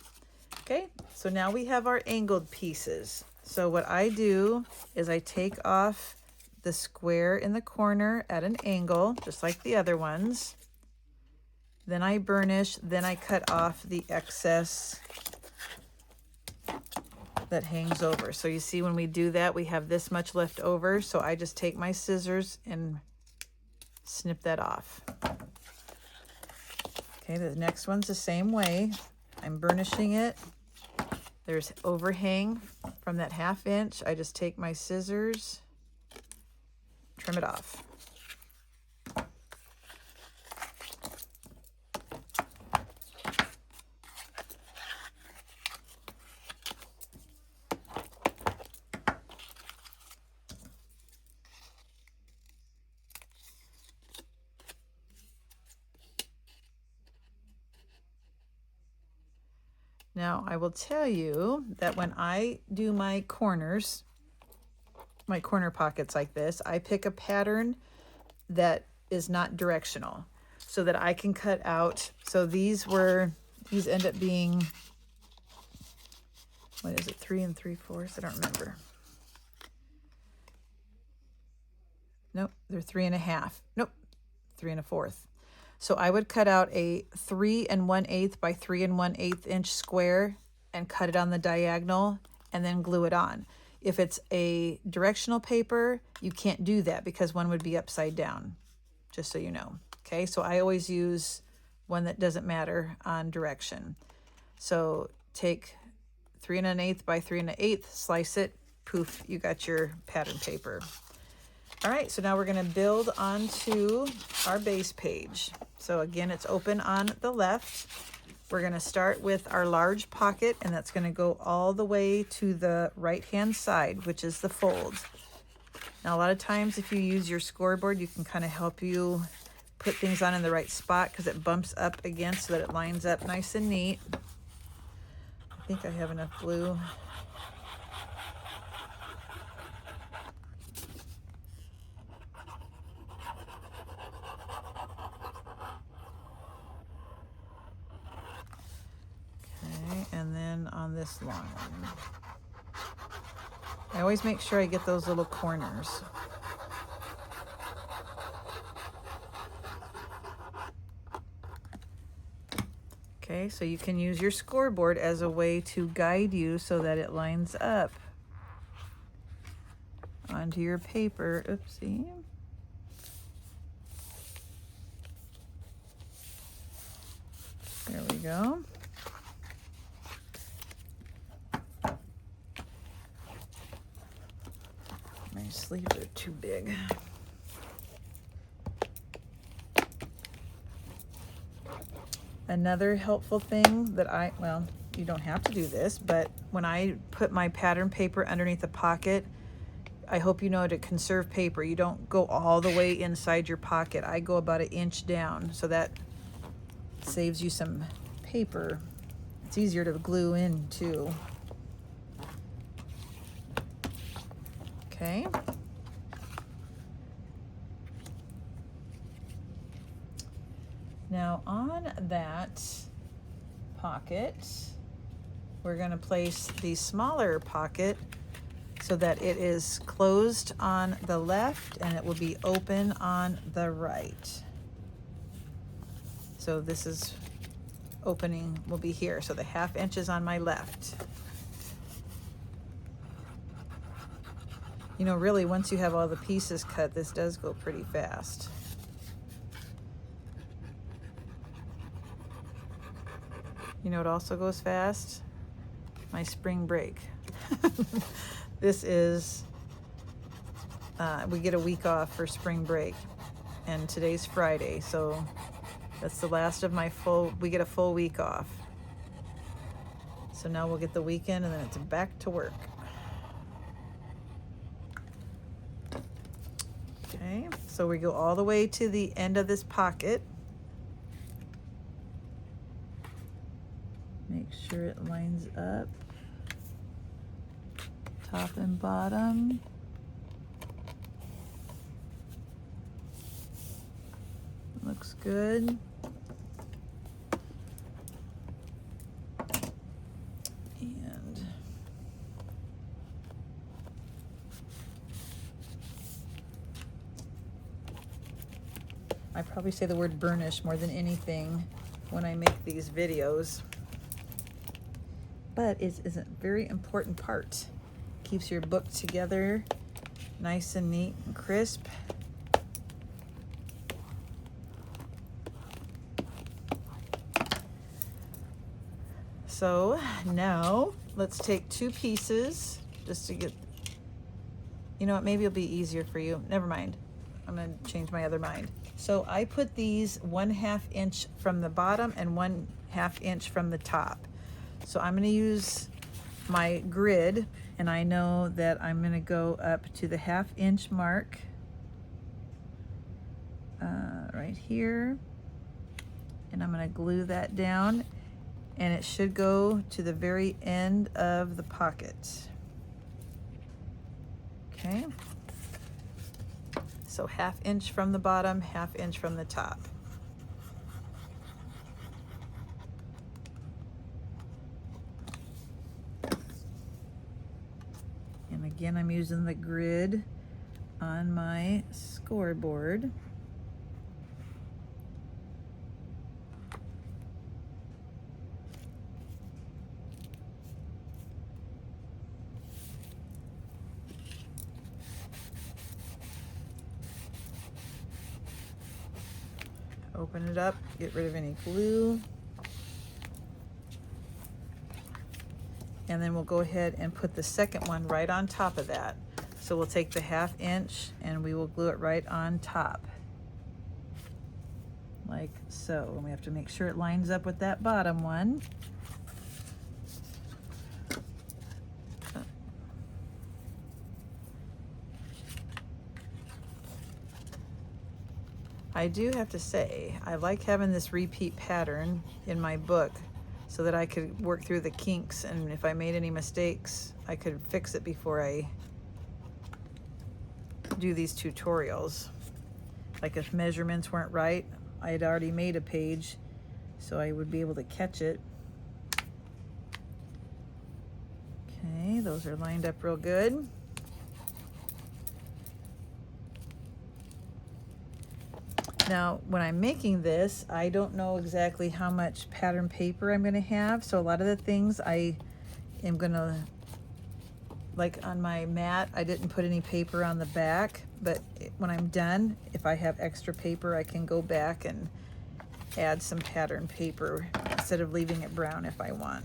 Okay, so now we have our angled pieces. So what I do is I take off the square in the corner at an angle, just like the other ones. Then I burnish, then I cut off the excess that hangs over. So you see when we do that, we have this much left over. So I just take my scissors and snip that off. Okay, the next one's the same way. I'm burnishing it, There's overhang from that 1/2 inch. I just take my scissors, trim it off. Now, I will tell you that when I do my corners, my corner pockets like this, I pick a pattern that is not directional so that I can cut out. So these end up being, what is it, 3 3/4? I don't remember. Nope, they're 3 1/2. Nope, 3 1/4. So I would cut out a 3 1/8 by 3 1/8 inch square and cut it on the diagonal and then glue it on. If it's a directional paper, you can't do that because one would be upside down, just so you know. Okay, so I always use one that doesn't matter on direction. So take 3 1/8 by 3 1/8, slice it, poof, you got your pattern paper. All right, so now we're going to build onto our base page. So again, it's open on the left. We're going to start with our large pocket, and that's going to go all the way to the right-hand side, which is the fold. Now, a lot of times if you use your scoreboard, you can kind of help you put things on in the right spot because it bumps up against so that it lines up nice and neat. I think I have enough glue. And then on this long one, I always make sure I get those little corners. Okay, so you can use your scoreboard as a way to guide you so that it lines up onto your paper. Oopsie. There we go. My sleeves are too big. Another helpful thing that well, you don't have to do this, but when I put my pattern paper underneath the pocket, I hope you know to conserve paper. You don't go all the way inside your pocket. I go about 1 inch down, so that saves you some paper. It's easier to glue in too. Okay. Now on that pocket, we're going to place the smaller pocket so that it is closed on the left and it will be open on the right. So this is opening will be here. So the 1/2 inch is on my left. You know, really, once you have all the pieces cut, this does go pretty fast. You know what also goes fast? My spring break. This is, we get a week off for spring break, and today's Friday, so that's the last of my we get a full week off. So now we'll get the weekend, and then it's back to work. Okay, so we go all the way to the end of this pocket. Make sure it lines up, top and bottom. Looks good. And I probably say the word burnish more than anything when I make these videos. But it is a very important part. Keeps your book together nice and neat and crisp. So now let's take 2 pieces just to get, you know what, maybe it'll be easier for you. Never mind. I'm going to change my other mind. So I put these 1/2 inch from the bottom and 1/2 inch from the top. So I'm going to use my grid, and I know that I'm going to go up to the 1/2 inch mark right here, and I'm going to glue that down, and it should go to the very end of the pocket. Okay, so 1/2 inch from the bottom, 1/2 inch from the top. And again, I'm using the grid on my scoreboard. Open it up, get rid of any glue. And then we'll go ahead and put the second one right on top of that. So we'll take the 1/2 inch and we will glue it right on top. Like so. And we have to make sure it lines up with that bottom one. I do have to say, I like having this repeat pattern in my book so that I could work through the kinks, and if I made any mistakes, I could fix it before I do these tutorials. Like if measurements weren't right, I had already made a page, so I would be able to catch it. Okay, those are lined up real good. Now, when I'm making this, I don't know exactly how much pattern paper I'm going to have. So a lot of the things I am going to, like on my mat, I didn't put any paper on the back. But when I'm done, if I have extra paper, I can go back and add some pattern paper instead of leaving it brown if I want.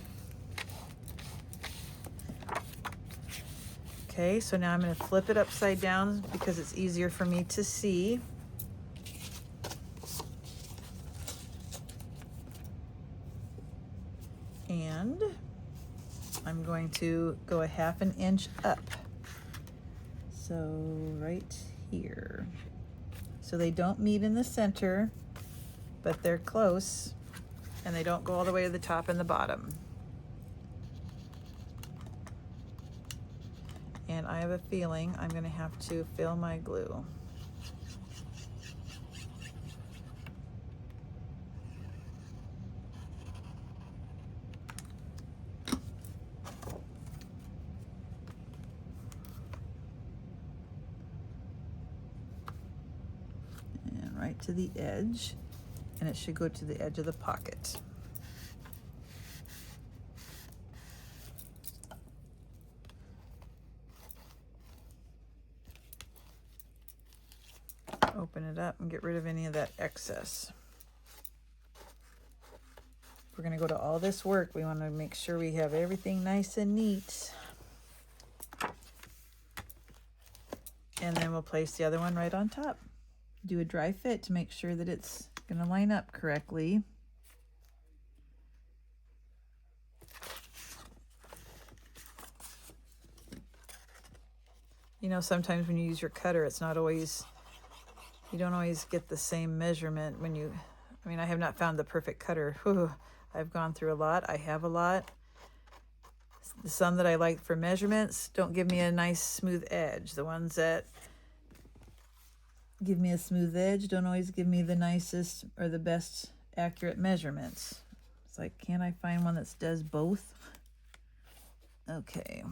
Okay, so now I'm going to flip it upside down because it's easier for me to see. And I'm going to go 1/2 inch up. So right here. So they don't meet in the center, but they're close, and they don't go all the way to the top and the bottom. And I have a feeling I'm going to have to fill my glue. Right to the edge, and it should go to the edge of the pocket. Open it up and get rid of any of that excess. If we're going to go to all this work, we want to make sure we have everything nice and neat. And then we'll place the other one right on top. Do a dry fit to make sure that it's going to line up correctly. You know, sometimes when you use your cutter, it's not always, you don't always get the same measurement when you, I mean, I have not found the perfect cutter. Whew, I've gone through a lot. I have a lot. Some that I like for measurements don't give me a nice smooth edge. The ones that give me a smooth edge don't always give me the nicest or the best accurate measurements. It's like, can't I find one that does both? Okay.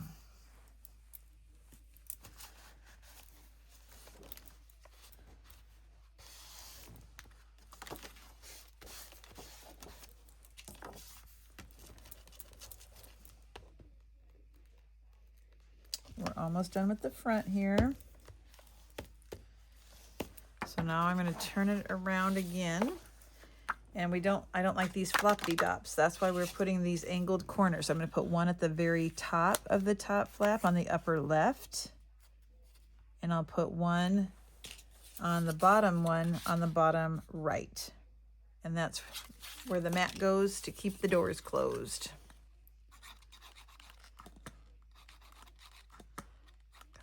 We're almost done with the front here. So now I'm going to turn it around again, And I don't like these floppity dops. That's why we're putting these angled corners. So I'm going to put one at the very top of the top flap on the upper left. And I'll put one on the bottom one on the bottom right. And that's where the mat goes to keep the doors closed.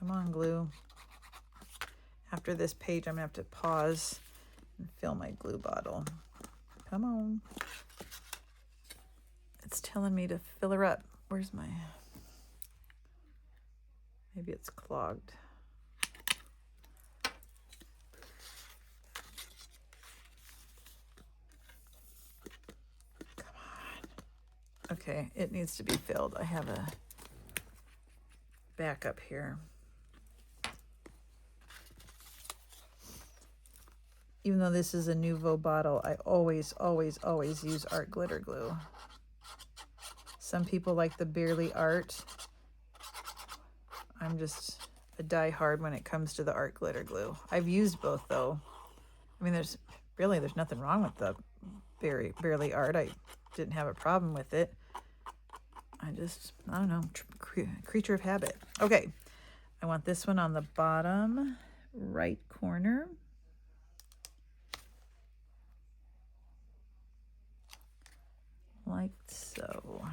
Come on, glue. After this page, I'm gonna have to pause and fill my glue bottle. Come on. It's telling me to fill her up. Where's my, maybe it's clogged. Come on. Okay, it needs to be filled. I have a backup here. Even though this is a Nouveau bottle, I always use art glitter glue. Some people like the Barely Art. I'm just a die-hard when it comes to the art glitter glue. I've used both though. I mean, there's nothing wrong with the Barely Art. I didn't have a problem with it. I don't know, creature of habit. Okay, I want this one on the bottom right corner. Like so.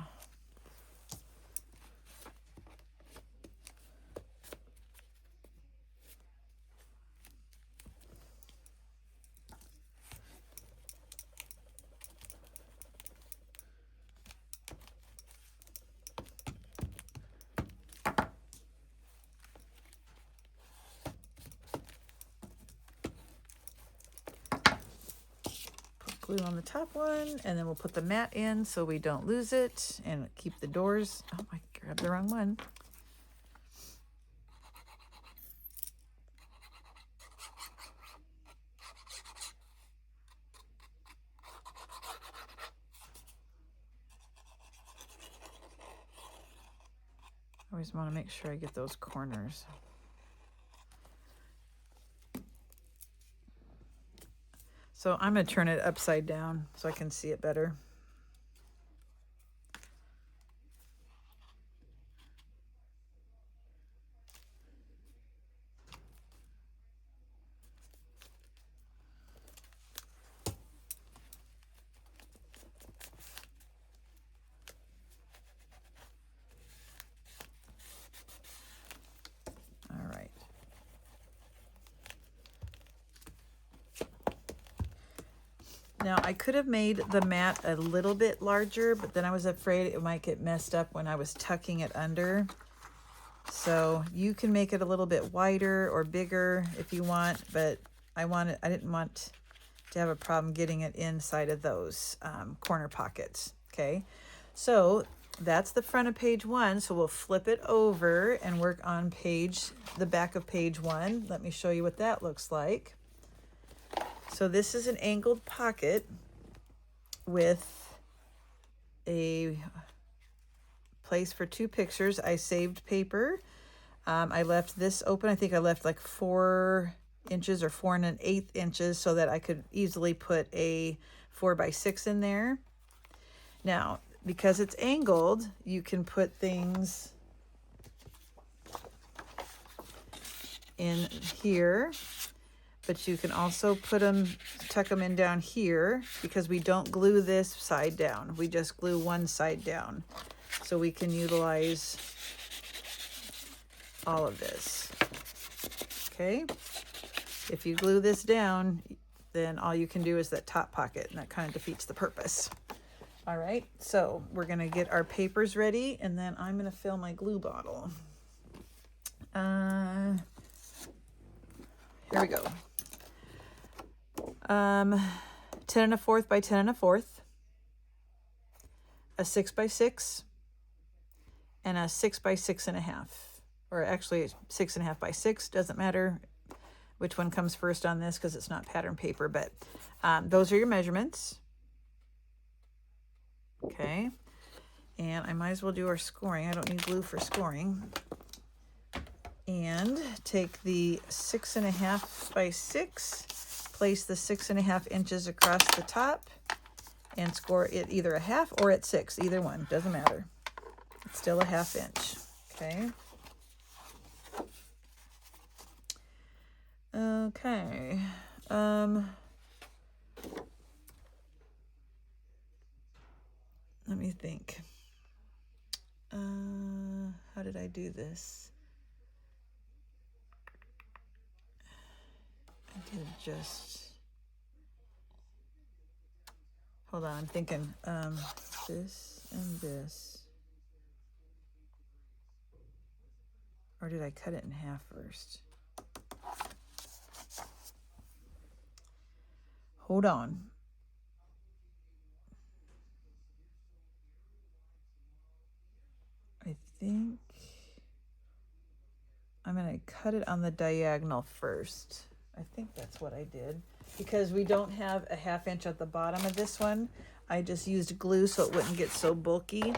Glue on the top one, and then we'll put the mat in so we don't lose it and keep the doors. Oh, I grabbed the wrong one. I always want to make sure I get those corners. So I'm going to turn it upside down so I can see it better. All right. Now I could have made the mat a little bit larger, but then I was afraid it might get messed up when I was tucking it under. So you can make it a little bit wider or bigger if you want, but I didn't want to have a problem getting it inside of those corner pockets. Okay, so that's the front of page 1. So we'll flip it over and work on the back of page 1. Let me show you what that looks like. So this is an angled pocket with a place for 2 pictures. I saved paper. I left this open. I think I left like 4 inches or 4 1/8 inches so that I could easily put a 4x6 in there. Now, because it's angled, you can put things in here. But you can also tuck them in down here because we don't glue this side down. We just glue one side down. So we can utilize all of this. Okay? If you glue this down, then all you can do is that top pocket, and that kind of defeats the purpose. All right, so we're gonna get our papers ready, and then I'm gonna fill my glue bottle. Here we go. 10 1/4 by 10 1/4, a 6x6, and a 6x6 1/2, or actually 6 1/2 by 6, doesn't matter which one comes first on this because it's not pattern paper, but those are your measurements. Okay, and I might as well do our scoring. I don't need glue for scoring. And take the 6 1/2 by 6, place the 6 1/2 inches across the top, and score it either a half or at 6, either one, doesn't matter. It's still a 1/2 inch, okay? Okay, let me think. How did I do this? I did just, hold on, I'm thinking, this and this. Or did I cut it in half first? Hold on. I think I'm going to cut it on the diagonal first. I think that's what I did. Because we don't have a 1/2 inch at the bottom of this one, I just used glue so it wouldn't get so bulky.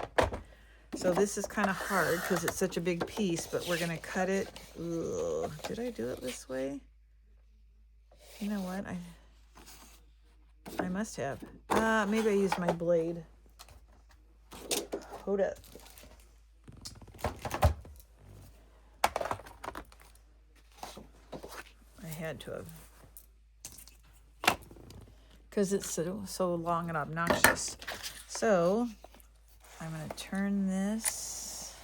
So this is kind of hard because it's such a big piece, but we're going to cut it. Ugh, did I do it this way? You know what? I must have. Maybe I used my blade. Hold up. I had to have. Because it's so long and obnoxious. So I'm going to turn this.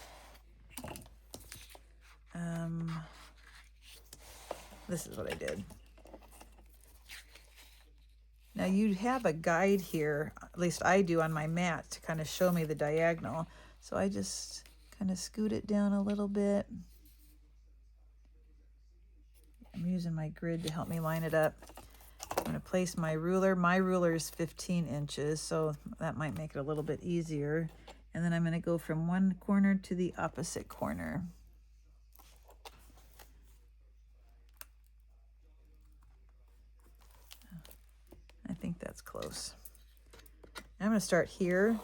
This is what I did. Now you have a guide here, at least I do on my mat, to kind of show me the diagonal. So I just kind of scoot it down a little bit. I'm using my grid to help me line it up. I'm going to place my ruler. My ruler is 15 inches, so that might make it a little bit easier. And then I'm going to go from one corner to the opposite corner. I think that's close. I'm going to start here,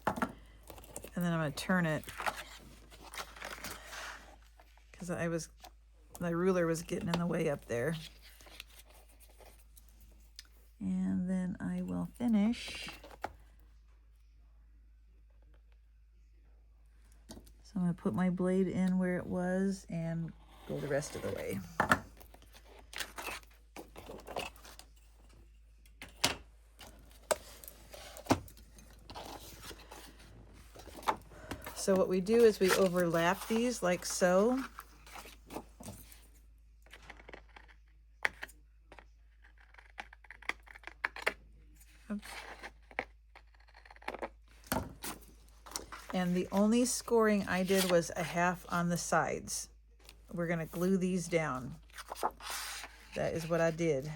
and then I'm going to turn it because my ruler was getting in the way up there. And then I will finish. So I'm going to put my blade in where it was and go the rest of the way. So what we do is we overlap these like so. Oops. And the only scoring I did was a 1/2 on the sides. We're going to glue these down. That is what I did.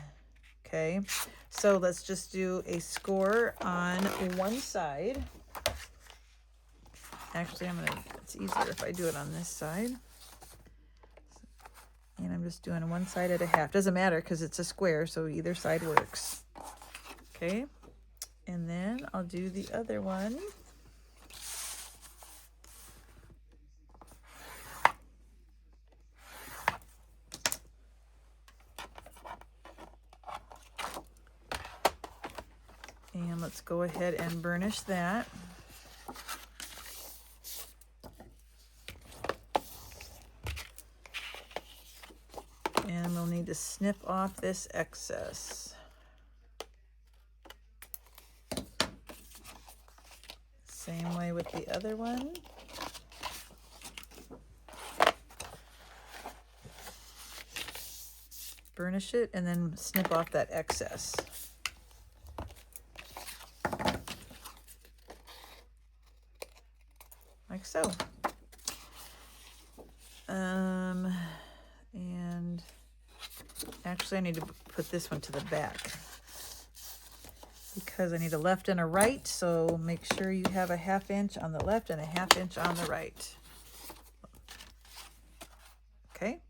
Okay, so let's just do a score on one side. Actually, it's easier if I do it on this side. And I'm just doing one side at a 1/2. Doesn't matter because it's a square, so either side works. Okay, and then I'll do the other one. And let's go ahead and burnish that. And we'll need to snip off this excess. Same way with the other one. Burnish it and then snip off that excess. Like so. And actually I need to put this one to the back because I need a left and a right, so make sure you have a 1/2 inch on the left and a 1/2 inch on the right. Okay,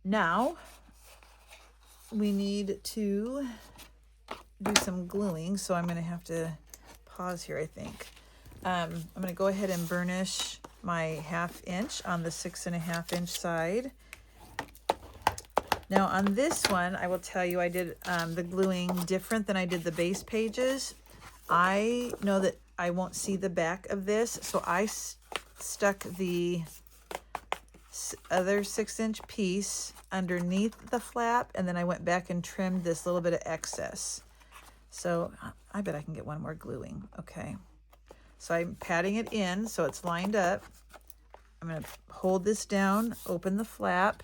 now we need to do some gluing, so I'm going to have to pause here, I think. I'm going to go ahead and burnish my 1/2 inch on the 6 1/2 inch side. Now on this one, I will tell you, I did the gluing different than I did the base pages. I know that I won't see the back of this, so I stuck the other 6-inch piece underneath the flap, and then I went back and trimmed this little bit of excess. So I bet I can get one more gluing. Okay. So I'm patting it in so it's lined up. I'm going to hold this down, open the flap.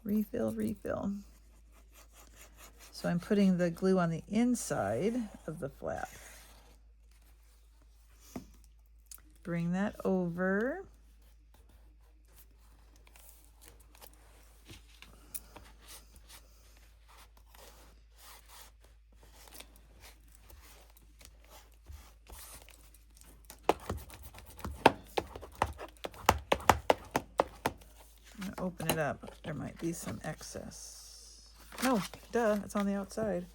Refill, refill. So I'm putting the glue on the inside of the flap. Bring that over. Open it up. There might be some excess. No, duh, it's on the outside.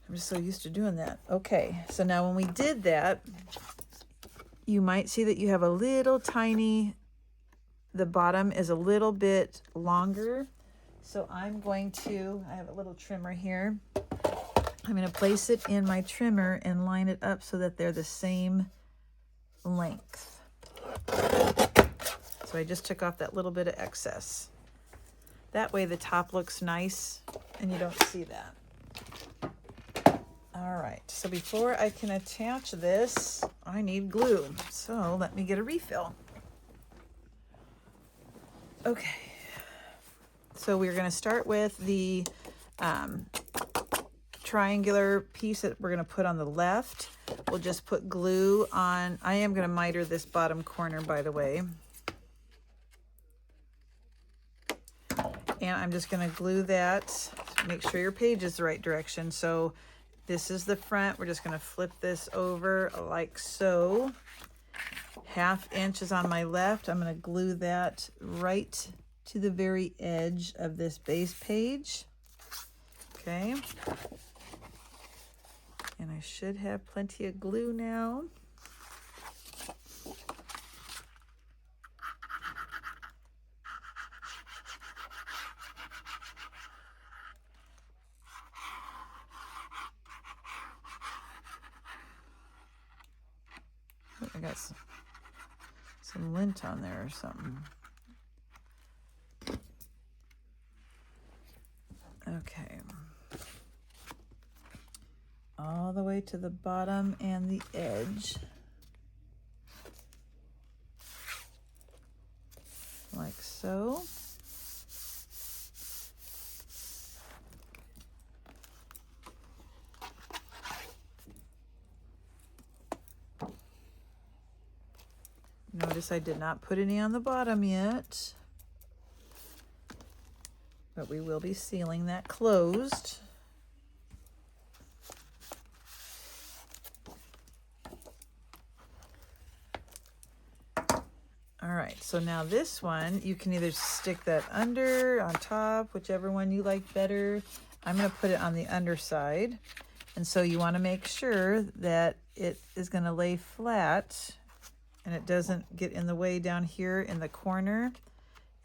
I'm just so used to doing that. Okay, so now when we did that, you might see that you have a little tiny, the bottom is a little bit longer. So I'm going to, I have a little trimmer here. I'm going to place it in my trimmer and line it up so that they're the same length. So I just took off that little bit of excess. That way the top looks nice and you don't see that. All right, so before I can attach this, I need glue. So let me get a refill. Okay, so we're gonna start with the triangular piece that we're gonna put on the left. We'll just put glue on. I am gonna miter this bottom corner, by the way. And I'm just going to glue that. Make sure your page is the right direction. So this is the front. We're just going to flip this over like so. 1/2 inch is on my left. I'm going to glue that right to the very edge of this base page. Okay. And I should have plenty of glue now. I got some lint on there or something. Okay. All the way to the bottom and the edge. Like so. Notice I did not put any on the bottom yet, but we will be sealing that closed. All right, so now this one, you can either stick that under, on top, whichever one you like better. I'm gonna put it on the underside. And so you wanna make sure that it is gonna lay flat and it doesn't get in the way down here in the corner.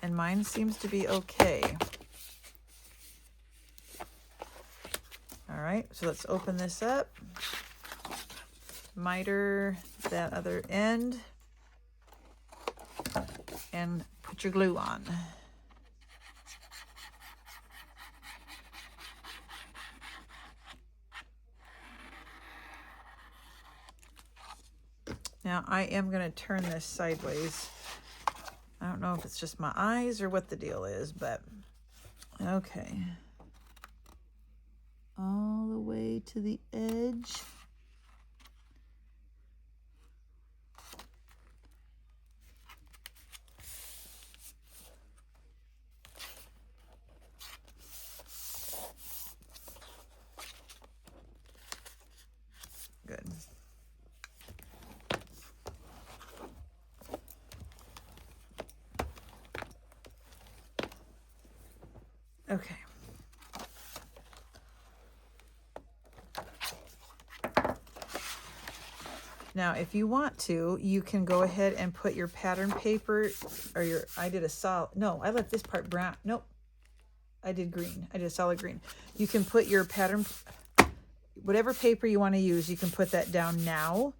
And mine seems to be okay. All right, so let's open this up. Miter that other end and put your glue on. Now I am going to turn this sideways. I don't know if it's just my eyes or what the deal is, but okay. All the way to the edge. Good. Okay. Now, if you want to, you can go ahead and put your pattern paper or your, I did a solid, no, I let this part brown. Nope, I did green. I did a solid green. You can put your pattern, whatever paper you want to use, you can put that down now.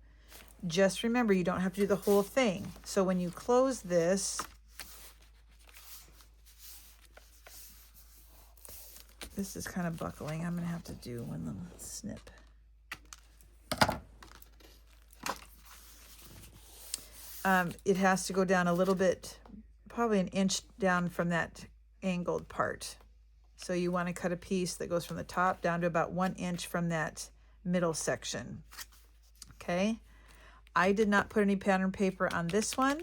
Just remember, you don't have to do the whole thing. So when you close this, this is kind of buckling. I'm going to have to do one little snip. It has to go down a little bit, probably 1 inch down from that angled part. So you want to cut a piece that goes from the top down to about 1 inch from that middle section. Okay. I did not put any pattern paper on this one.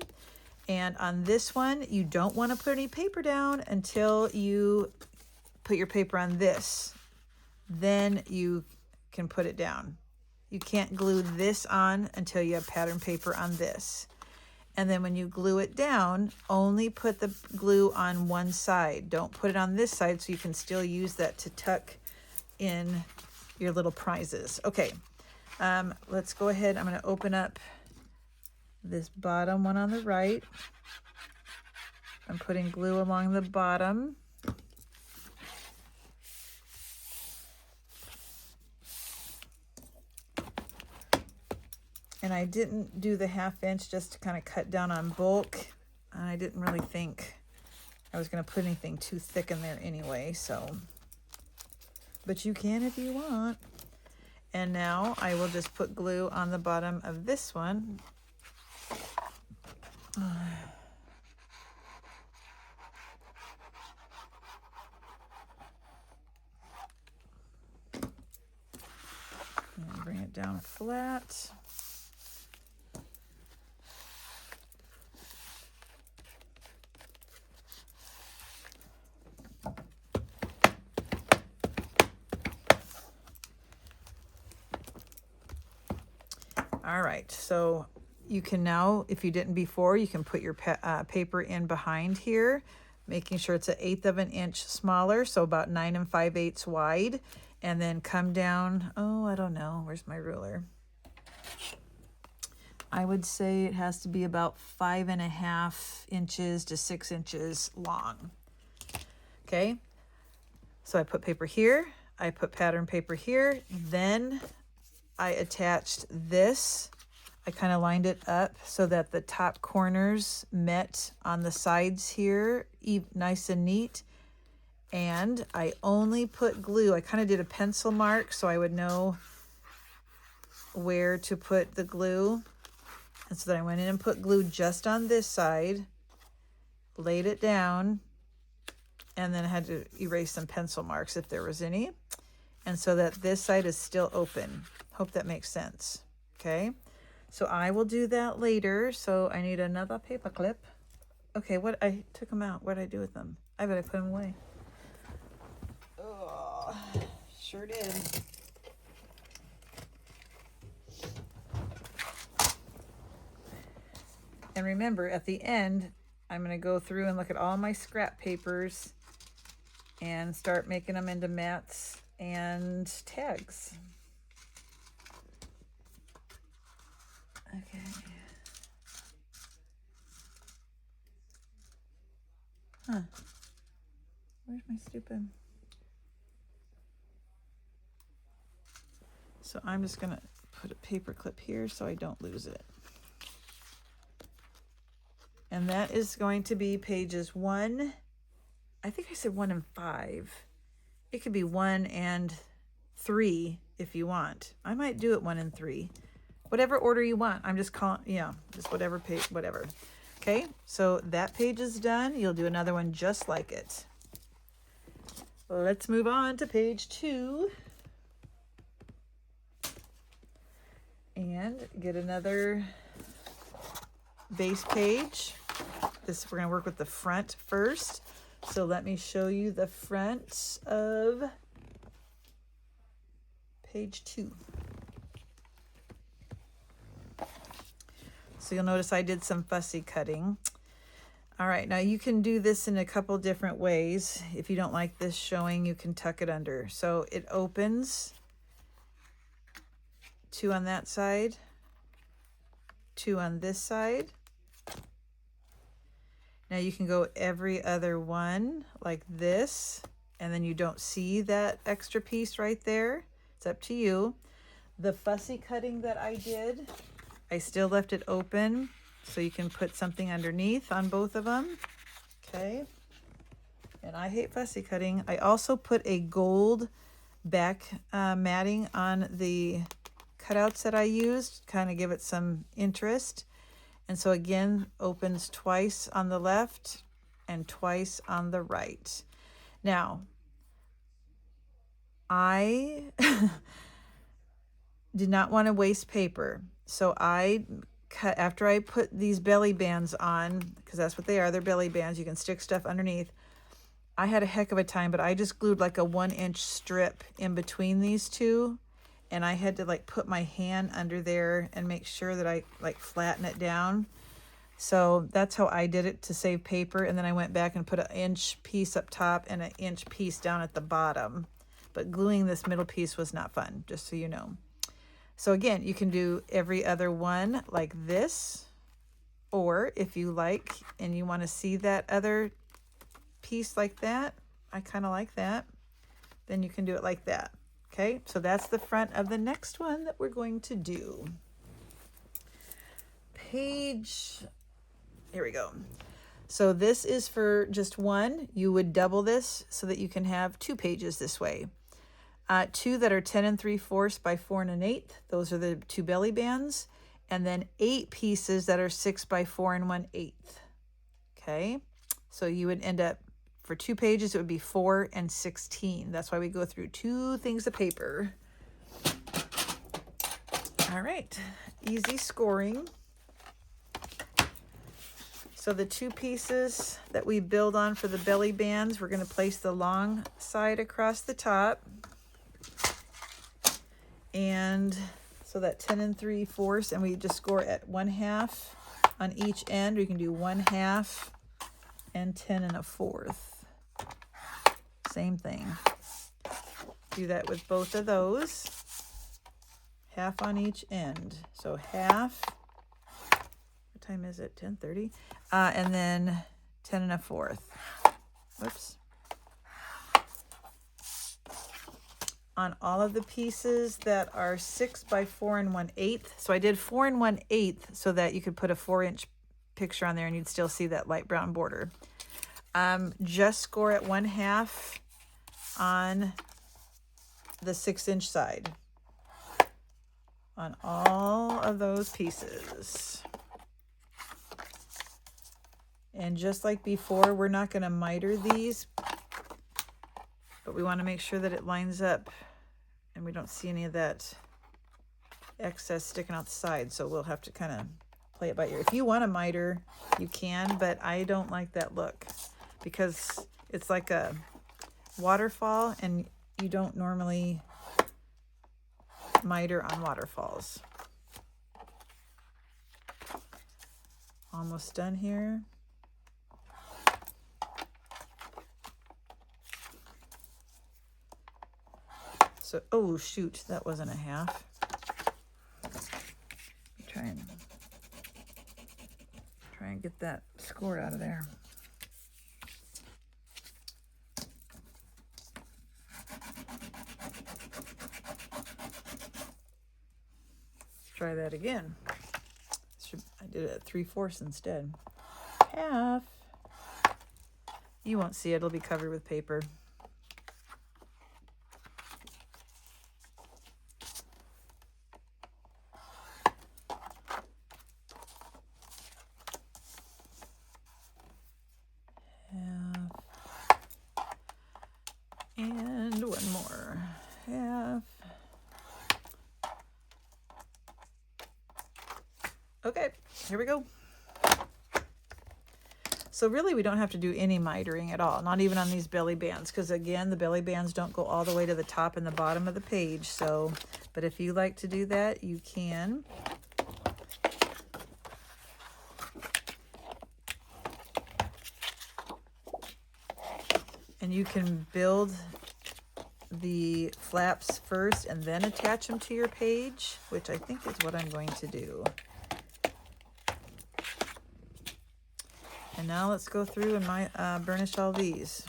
And on this one, you don't want to put any paper down until you put your paper on this. Then you can put it down. You can't glue this on until you have pattern paper on this. And then when you glue it down, only put the glue on one side. Don't put it on this side so you can still use that to tuck in your little prizes. Okay, let's go ahead. I'm going to open up this bottom one on the right. I'm putting glue along the bottom. And I didn't do the 1/2 inch just to kind of cut down on bulk. And I didn't really think I was going to put anything too thick in there anyway, so. But you can if you want. And now I will just put glue on the bottom of this one. And bring it down flat. All right, so you can now, if you didn't before, you can put your paper in behind here, making sure it's 1/8 of an inch smaller, so about 9 5/8 wide, and then come down, oh, I don't know, where's my ruler? I would say it has to be about 5.5 inches to 6 inches long. Okay, so I put paper here, I put pattern paper here, then I attached this. I kind of lined it up so that the top corners met on the sides here, nice and neat. And I only put glue. I kind of did a pencil mark so I would know where to put the glue. And so then I went in and put glue just on this side, laid it down, and then I had to erase some pencil marks if there was any. And so that this side is still open. Hope that makes sense. Okay, so I will do that later. So I need another paper clip. Okay, what, I took them out. What did I do with them? I bet I put them away. Oh, sure did. And remember, at the end, I'm going to go through and look at all my scrap papers and start making them into mats and tags. Okay. Huh. Where's my stupid? So I'm just going to put a paper clip here so I don't lose it. And that is going to be pages 1. I think I said 1 and 5. It could be 1 and 3 if you want. I might do it 1 and 3. Whatever order you want. I'm just calling, yeah, just whatever page, whatever. Okay, so that page is done. You'll do another one just like it. Let's move on to page 2. And get another base page. This, we're going to work with the front first. So let me show you the front of page 2. So you'll notice I did some fussy cutting. All right, now you can do this in a couple different ways. If you don't like this showing, you can tuck it under. So it opens 2 on that side 2 on this side. Now you can go every other one like this, and then you don't see that extra piece right there. It's up to you. The fussy cutting that I did, I still left it open so you can put something underneath on both of them. Okay. And I hate fussy cutting. I also put a gold back matting on the cutouts that I used, kind of give it some interest. And so again, opens twice on the left and twice on the right. Now, I did not want to waste paper. So I cut, after I put these belly bands on, because that's what they are, they're belly bands, you can stick stuff underneath. I had a heck of a time, but I just glued like a 1-inch strip in between these two. And I had to like put my hand under there and make sure that I like flatten it down. So that's how I did it to save paper. And then I went back and put an inch piece up top and an inch piece down at the bottom. But gluing this middle piece was not fun, just so you know. So again, you can do every other one like this. Or if you like and you want to see that other piece like that, I kind of like that, then you can do it like that. Okay, so that's the front of the next one that we're going to do. Page, here we go. So this is for just one. You would double this so that you can have 2 pages this way. 2 that are 10 3/4 by 4 1/8. Those are the 2 belly bands. And then 8 pieces that are 6 by 4 1/8. Okay, so you would end up, for 2 pages, it would be 4 and 16. That's why we go through 2 things of paper. All right, easy scoring. So the 2 pieces that we build on for the belly bands, we're going to place the long side across the top. And so that 10 3/4, and we just score at 1/2 on each end. We can do 1/2 and 10 1/4. Same thing. Do that with both of those. 1/2 on each end. So 1/2. What time is it? 10:30. And then 10 1/4. Whoops. On all of the pieces that are 6 by 4 1/8. So I did 4 1/8 so that you could put a 4-inch picture on there and you'd still see that light brown border. Just score at 1/2 on the 6-inch side on all of those pieces. And just like before, we're not going to miter these, but we want to make sure that it lines up and we don't see any of that excess sticking out the side. So we'll have to kind of play it by ear. If you want to miter, you can, but I don't like that look because it's like a waterfall and you don't normally miter on waterfalls. Almost done here. So, oh shoot, that wasn't a 1/2. Try and get that score out of there. Try that again. I did it at 3/4 instead. 1/2. You won't see it, it'll be covered with paper. And one more. 1/2. Okay, here we go. So really we don't have to do any mitering at all, not even on these belly bands, because again, the belly bands don't go all the way to the top and the bottom of the page. So, but if you like to do that, you can. And you can build the flaps first and then attach them to your page, which I think is what I'm going to do. And now let's go through and burnish all these.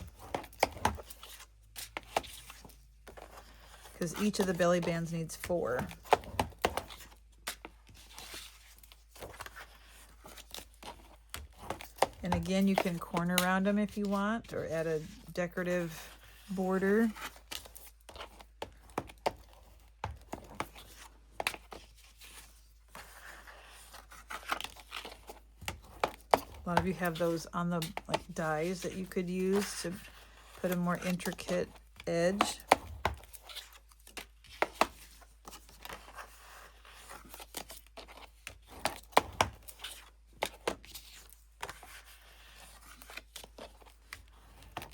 Because each of the belly bands needs 4. And again, you can corner round them if you want, or add a decorative border. A lot of you have those on the dies that you could use to put a more intricate edge.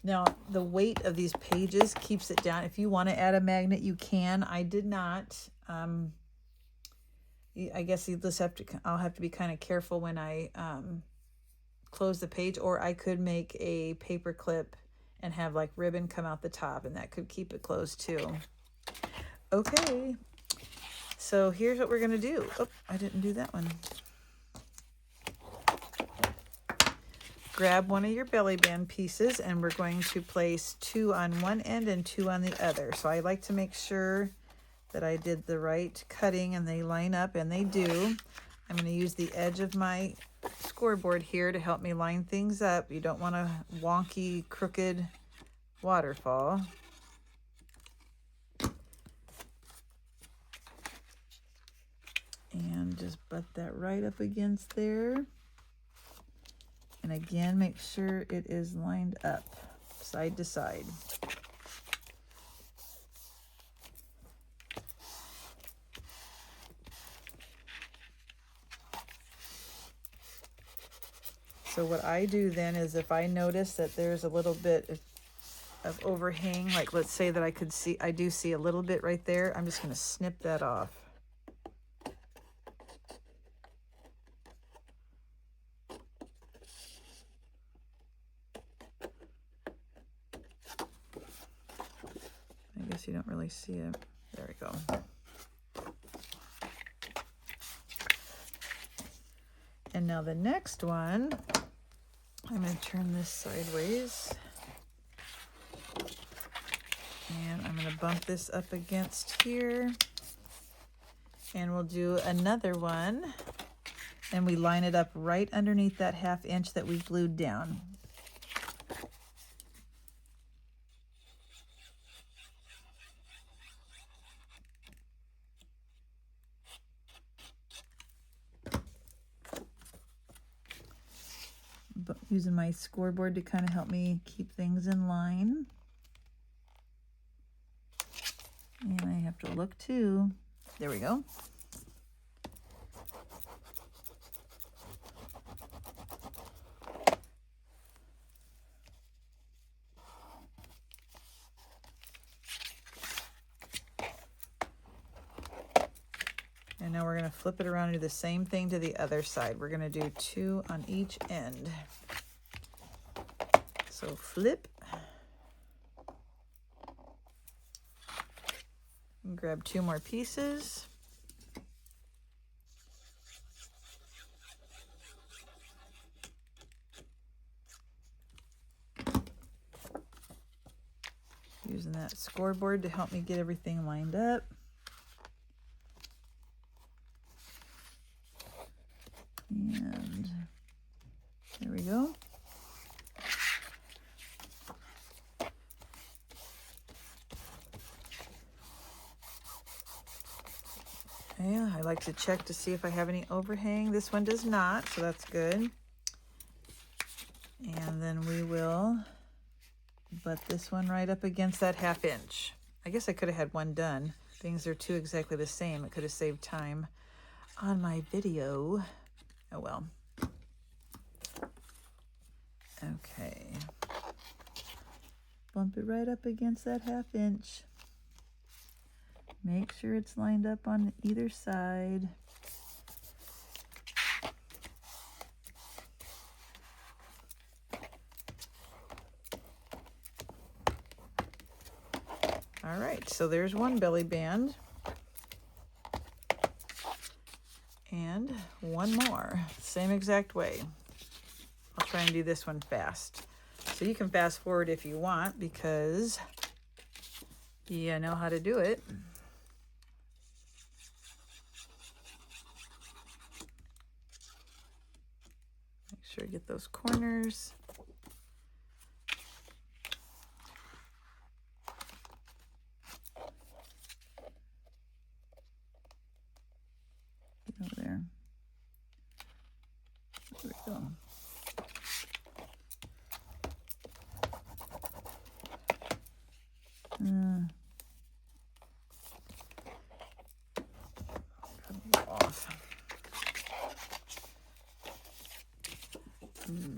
Now, the weight of these pages keeps it down. If you want to add a magnet, you can. I did not. I guess you just have to. I'll have to be kind of careful when I close the page, or I could make a paper clip and have like ribbon come out the top, and that could keep it closed too. Okay, so here's what we're gonna do. Oh, I didn't do that one. Grab one of your belly band pieces, and we're going to place 2 on one end and 2 on the other. So I like to make sure that I did the right cutting and they line up, and they do. I'm going to use the edge of my scoreboard here to help me line things up. You don't want a wonky, crooked waterfall. And just butt that right up against there. And again, make sure it is lined up, side to side. So what I do then is, if I notice that there's a little bit of overhang, like let's say that I do see a little bit right there, I'm just going to snip that off. I guess you don't really see it. There we go. And now the next one, I'm going to turn this sideways. And I'm going to bump this up against here. And we'll do another one. And we line it up right underneath that 1/2 inch that we glued down. Using my scoreboard to kind of help me keep things in line. And I have to look too. There we go. And now we're going to flip it around and do the same thing to the other side. We're going to do 2 on each end. So flip. And grab 2 more pieces. Using that scoreboard to help me get everything lined up. And there we go. Yeah, I like to check to see if I have any overhang. This one does not, so that's good. And then we will butt this one right up against that 1/2 inch. I guess I could have had one done. Things are too exactly the same. It could have saved time on my video. Oh well. Okay. Bump it right up against that 1/2 inch. Make sure it's lined up on either side. All right, so there's one belly band. And one more, same exact way. I'll try and do this one fast. So you can fast forward if you want because you know how to do it. Make sure you get those corners. Get over there. There we go. Off.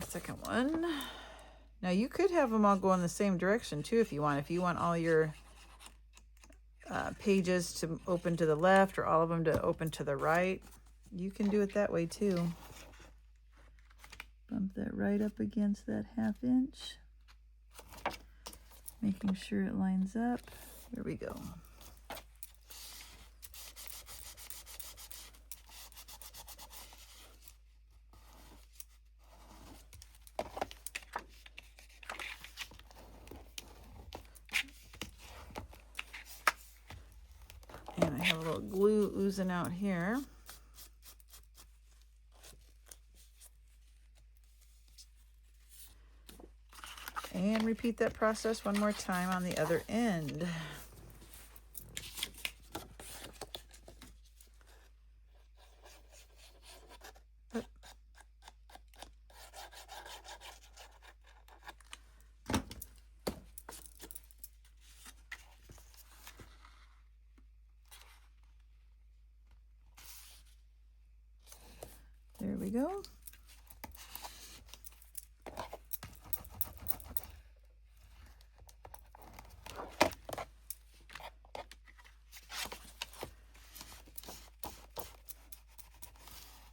Second one. Now you could have them all go in the same direction too if you want. If you want all your pages to open to the left or all of them to open to the right, you can do it that way too. Bump that right up against that 1/2 inch. Making sure it lines up. There we go. And I have a little glue oozing out here. And repeat that process one more time on the other end. There we go.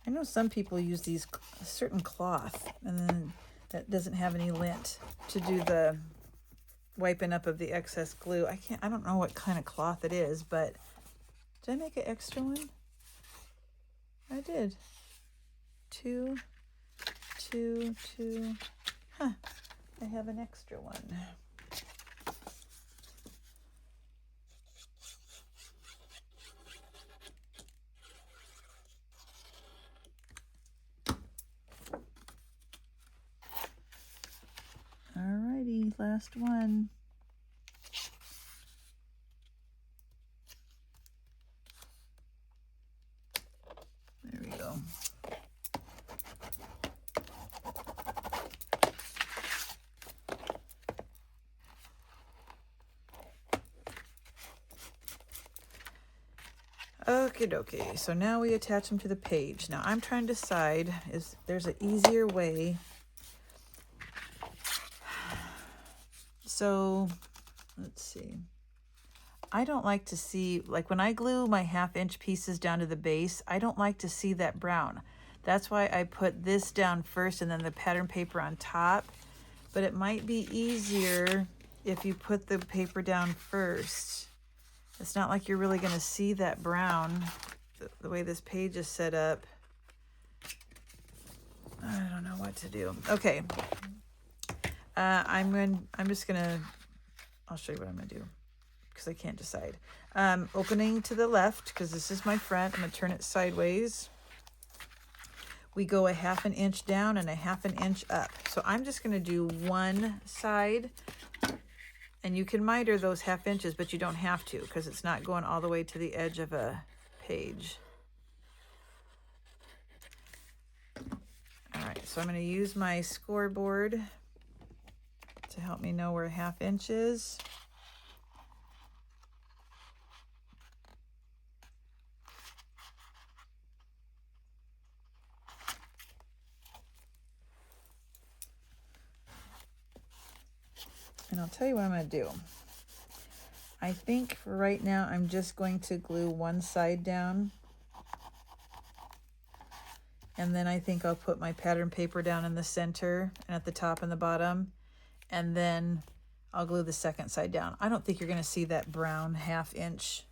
I know some people use these certain cloth and then that doesn't have any lint to do the wiping up of the excess glue. I don't know what kind of cloth it is, but did I make an extra one? I did. 2, 2, 2. Huh, I have an extra one. Alrighty, last one. There we go. Okie dokie, so now we attach them to the page. Now I'm trying to decide, is there's an easier way. So let's see. I don't like to see, like when I glue my 1/2 inch pieces down to the base, I don't like to see that brown. That's why I put this down first and then the pattern paper on top. But it might be easier if you put the paper down first. It's not like you're really going to see that brown the way this page is set up. I don't know what to do. Okay. I'll show you what I'm going to do because I can't decide. Opening to the left because this is my front. I'm going to turn it sideways. We go a 1/2 inch down and a 1/2 inch up. So I'm just going to do one side. And you can miter those 1/2 inches, but you don't have to because it's not going all the way to the edge of a page. All right, so I'm going to use my scoreboard to help me know where 1/2 inch is. And I'll tell you what I'm going to do. I think for right now, I'm just going to glue one side down. And then I think I'll put my pattern paper down in the center and at the top and the bottom. And then I'll glue the second side down. I don't think you're going to see that brown 1/2 inch.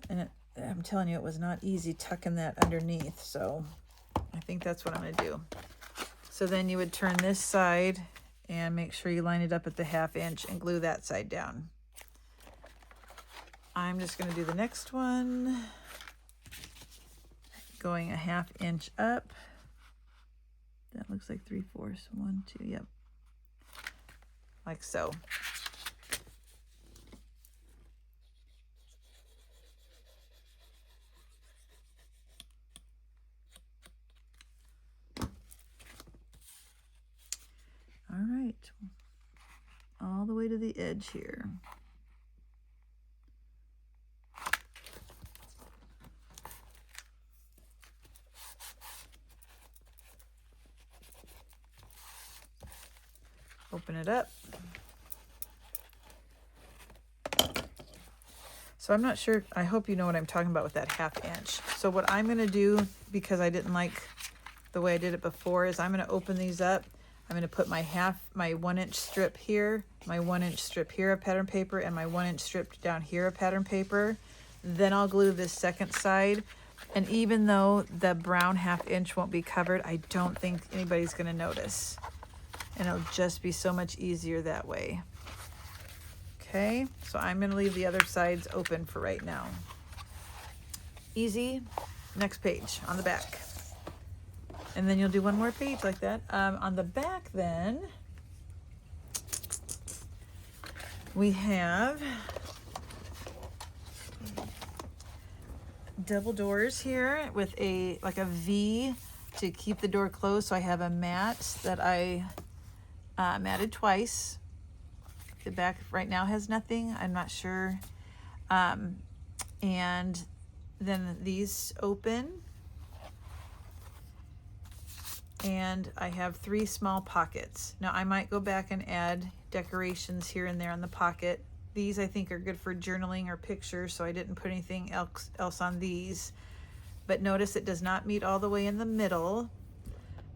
And I'm telling you, it was not easy tucking that underneath. So I think that's what I'm going to do. So then you would turn this side and make sure you line it up at the 1/2 inch and glue that side down. I'm just going to do the next one, going a 1/2 inch up. That looks like 3/4. 1, 2, yep. Like so. All right, all the way to the edge here. Open it up. So I'm not sure, I hope you know what I'm talking about with that 1/2 inch. So what I'm going to do, because I didn't like the way I did it before, is I'm going to open these up. I'm going to put my 1 inch strip here, my 1 inch strip here of pattern paper, and my 1 inch strip down here of pattern paper. Then I'll glue this second side. And even though the brown 1/2 inch won't be covered, I don't think anybody's going to notice. And it'll just be so much easier that way. Okay, so I'm going to leave the other sides open for right now. Easy. Next page on the back. And then you'll do one more page like that. On the back then, we have double doors here with like a V to keep the door closed. So I have a mat that I matted twice. The back right now has nothing. I'm not sure. And then these open. And I have 3 small pockets. Now I might go back and add decorations here and there on the pocket. These I think are good for journaling or pictures, so I didn't put anything else on these. But notice it does not meet all the way in the middle.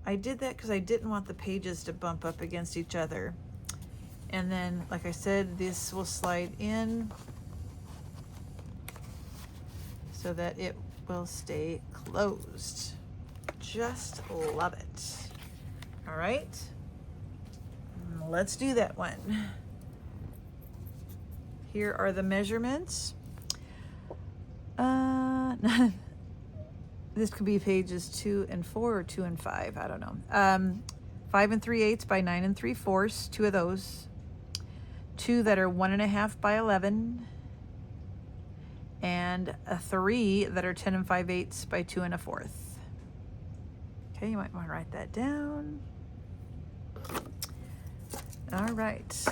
I did that because I didn't want the pages to bump up against each other. And then, like I said, this will slide in so that it will stay closed. Just love it. All right, let's do that one. Here are the measurements. This could be pages 2 and 4 or 2 and 5, I don't know. 5 3/8 by 9 3/4, 2 of those. 2 that are 1 1/2 by 11, and 3 that are 10 5/8 by 2 1/4. Okay, you might want to write that down. All right.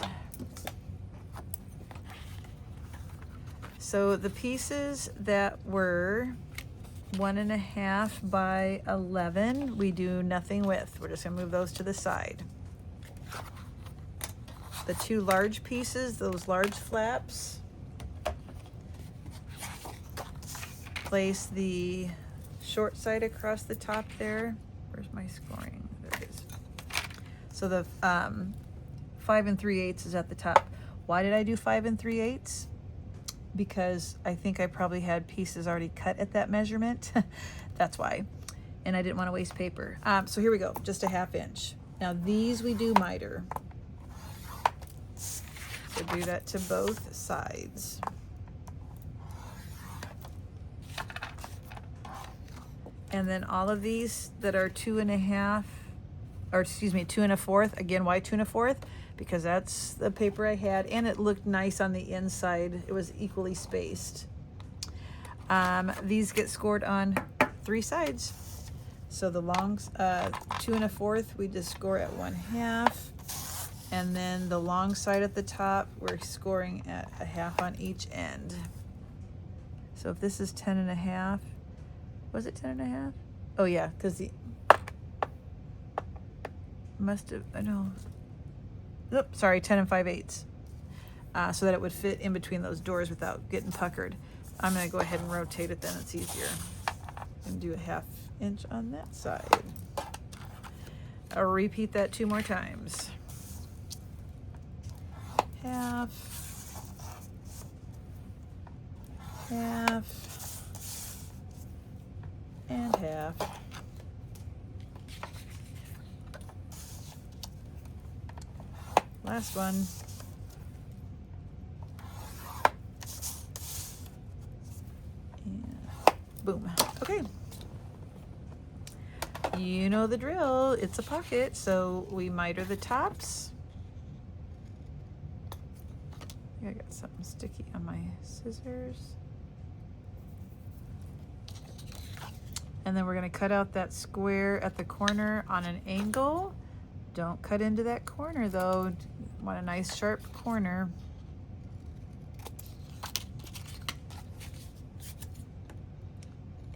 So the pieces that were 1 1/2 by 11, we do nothing with. We're just gonna move those to the side. The 2 large pieces, those large flaps, place the short side across the top there. Where's my scoring? There it is. So the 5 3/8 is at the top. Why did I do 5 3/8? Because I think I probably had pieces already cut at that measurement. That's why. And I didn't want to waste paper. So here we go, just a 1/2 inch. Now these we do miter. So do that to both sides. And then all of these that are 2 1/2, or excuse me, 2 1/4. Again, why 2 1/4? Because that's the paper I had, and it looked nice on the inside. It was equally spaced. These get scored on 3 sides. So the long 2 1/4, we just score at 1/2, and then the long side at the top, we're scoring at 1/2 on each end. So if this is 10 1/2, was it 10 1/2? Oh yeah, because the must have, I know. Oops, sorry, 10 5/8, so that it would fit in between those doors without getting puckered. I'm going to go ahead and rotate it, then it's easier. And do a 1/2 inch on that side. I'll repeat that 2 more times. 1/2, 1/2, and 1/2. last one. And boom. Okay. You know the drill. It's a pocket, so we miter the tops. I got something sticky on my scissors. And then we're going to cut out that square at the corner on an angle. Don't cut into that corner though. Want a nice sharp corner.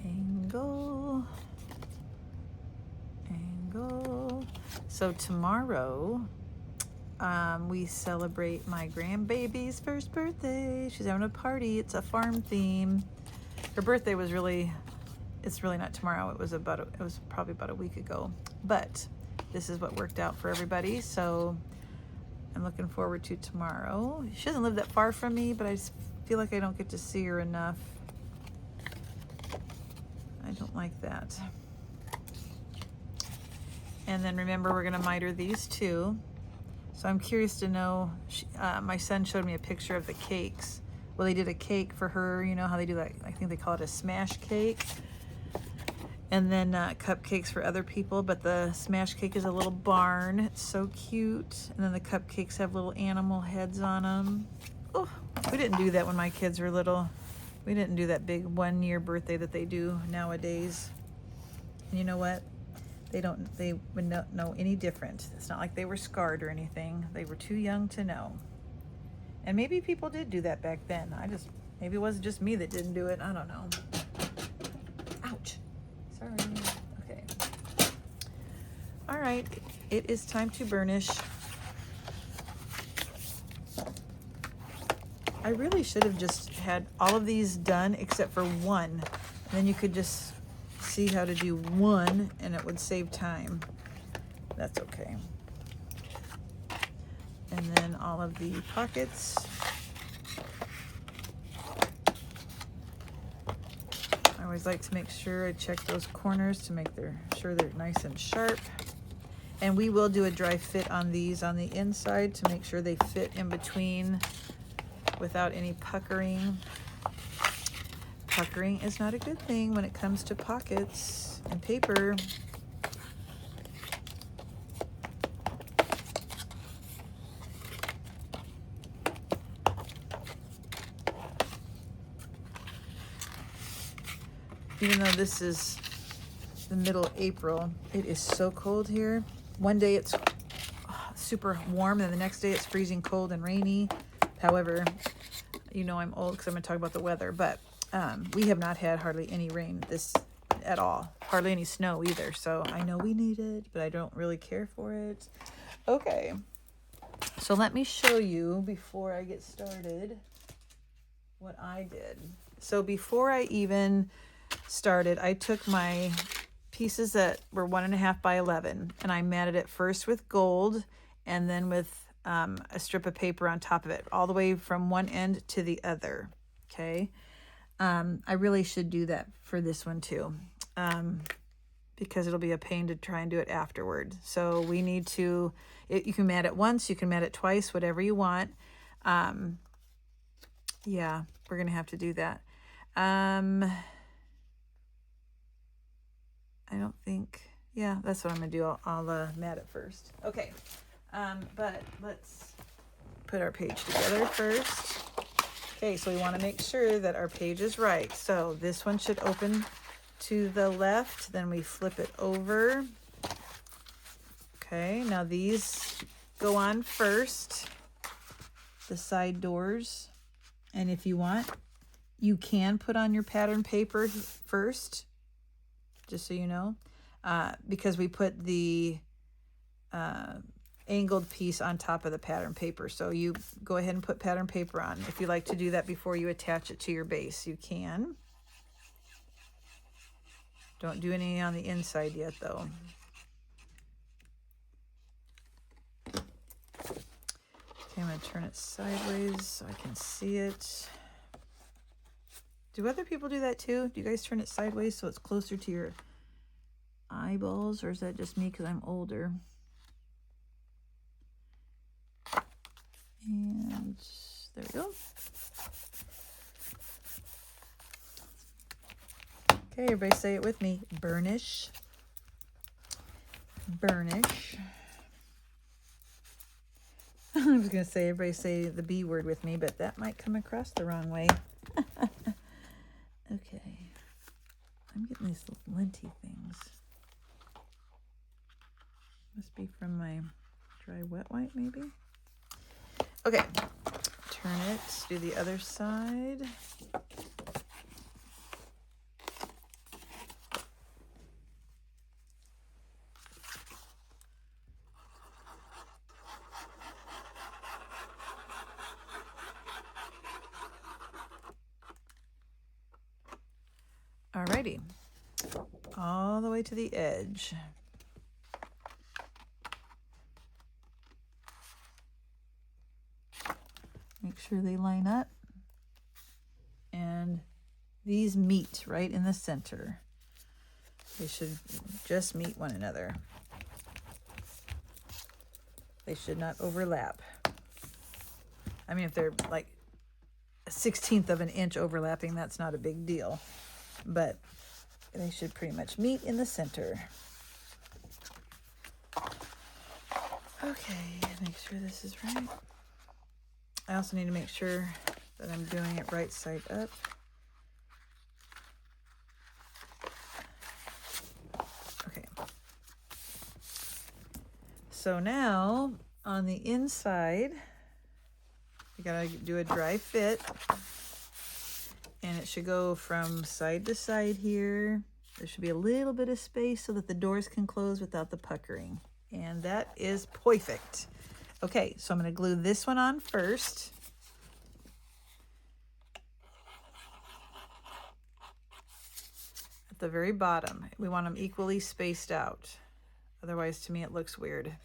Angle. Angle. So tomorrow we celebrate my grandbaby's first birthday. She's having a party. It's a farm theme. Her birthday was it's really not tomorrow. It was probably about a week ago, but this is what worked out for everybody. So I'm looking forward to tomorrow. She doesn't live that far from me, but I just feel like I don't get to see her enough. I don't like that. And then remember, we're gonna miter these two. So I'm curious to know, my son showed me a picture of the cakes. Well, they did a cake for her, you know how they do that, I think they call it a smash cake. And then cupcakes for other people, but the smash cake is a little barn. It's so cute. And then the cupcakes have little animal heads on them. Oh, we didn't do that when my kids were little. We didn't do that big 1-year birthday that they do nowadays. And you know what? They would not know any different. It's not like they were scarred or anything. They were too young to know. And maybe people did do that back then. Maybe it wasn't just me that didn't do it. I don't know. Ouch. Sorry. Okay. All right. It is time to burnish. I really should have just had all of these done except for one. And then you could just see how to do one and it would save time. That's okay. And then all of the pockets. I always like to make sure I check those corners to make sure they're nice and sharp. And we will do a dry fit on these on the inside to make sure they fit in between without any puckering. Puckering is not a good thing when it comes to pockets and paper. Even though this is the middle of April, it is so cold here. One day it's super warm and the next day it's freezing cold and rainy. However, you know I'm old because I'm going to talk about the weather, but we have not had hardly any rain at all. Hardly any snow either. So I know we need it, but I don't really care for it. Okay. So let me show you before I get started what I did. So before I even started, I took my pieces that were 1.5 by 11 and I matted it first with gold and then with a strip of paper on top of it, all the way from one end to the other. Okay. I really should do that for this one too, because it'll be a pain to try and do it afterward. So we need to, you can mat it once, you can mat it twice, whatever you want. Yeah, we're going to have to do that. I don't think, yeah, that's what I'm going to do. I'll mat it first. Okay. But let's put our page together first. Okay, so we want to make sure that our page is right. So this one should open to the left, then we flip it over. Okay, now these go on first, the side doors. And if you want, you can put on your pattern paper first, just so you know, because we put the angled piece on top of the pattern paper. So you go ahead and put pattern paper on. If you like to do that before you attach it to your base, you can. Don't do any on the inside yet though. Okay, I'm going to turn it sideways so I can see it. Do other people do that too? Do you guys turn it sideways so it's closer to your eyeballs, or is that just me because I'm older? And there we go. Okay, everybody say it with me. Burnish. Burnish. I was going to say, everybody say the B word with me, but that might come across the wrong way. Okay. I'm getting these little linty things. Must be from my dry wet wipe, maybe. Okay. Turn it. Do the other side. Alrighty, all the way to the edge. Make sure they line up. And these meet right in the center. They should just meet one another. They should not overlap. I mean, if they're like a 1/16 of an inch overlapping, that's not a big deal. But they should pretty much meet in the center. Okay, make sure this is right. I also need to make sure that I'm doing it right side up. Okay. So now on the inside, you gotta do a dry fit. And it should go from side to side here. There should be a little bit of space so that the doors can close without the puckering. And that is perfect. Okay, so I'm going to glue this one on first. At the very bottom. We want them equally spaced out. Otherwise, to me, it looks weird.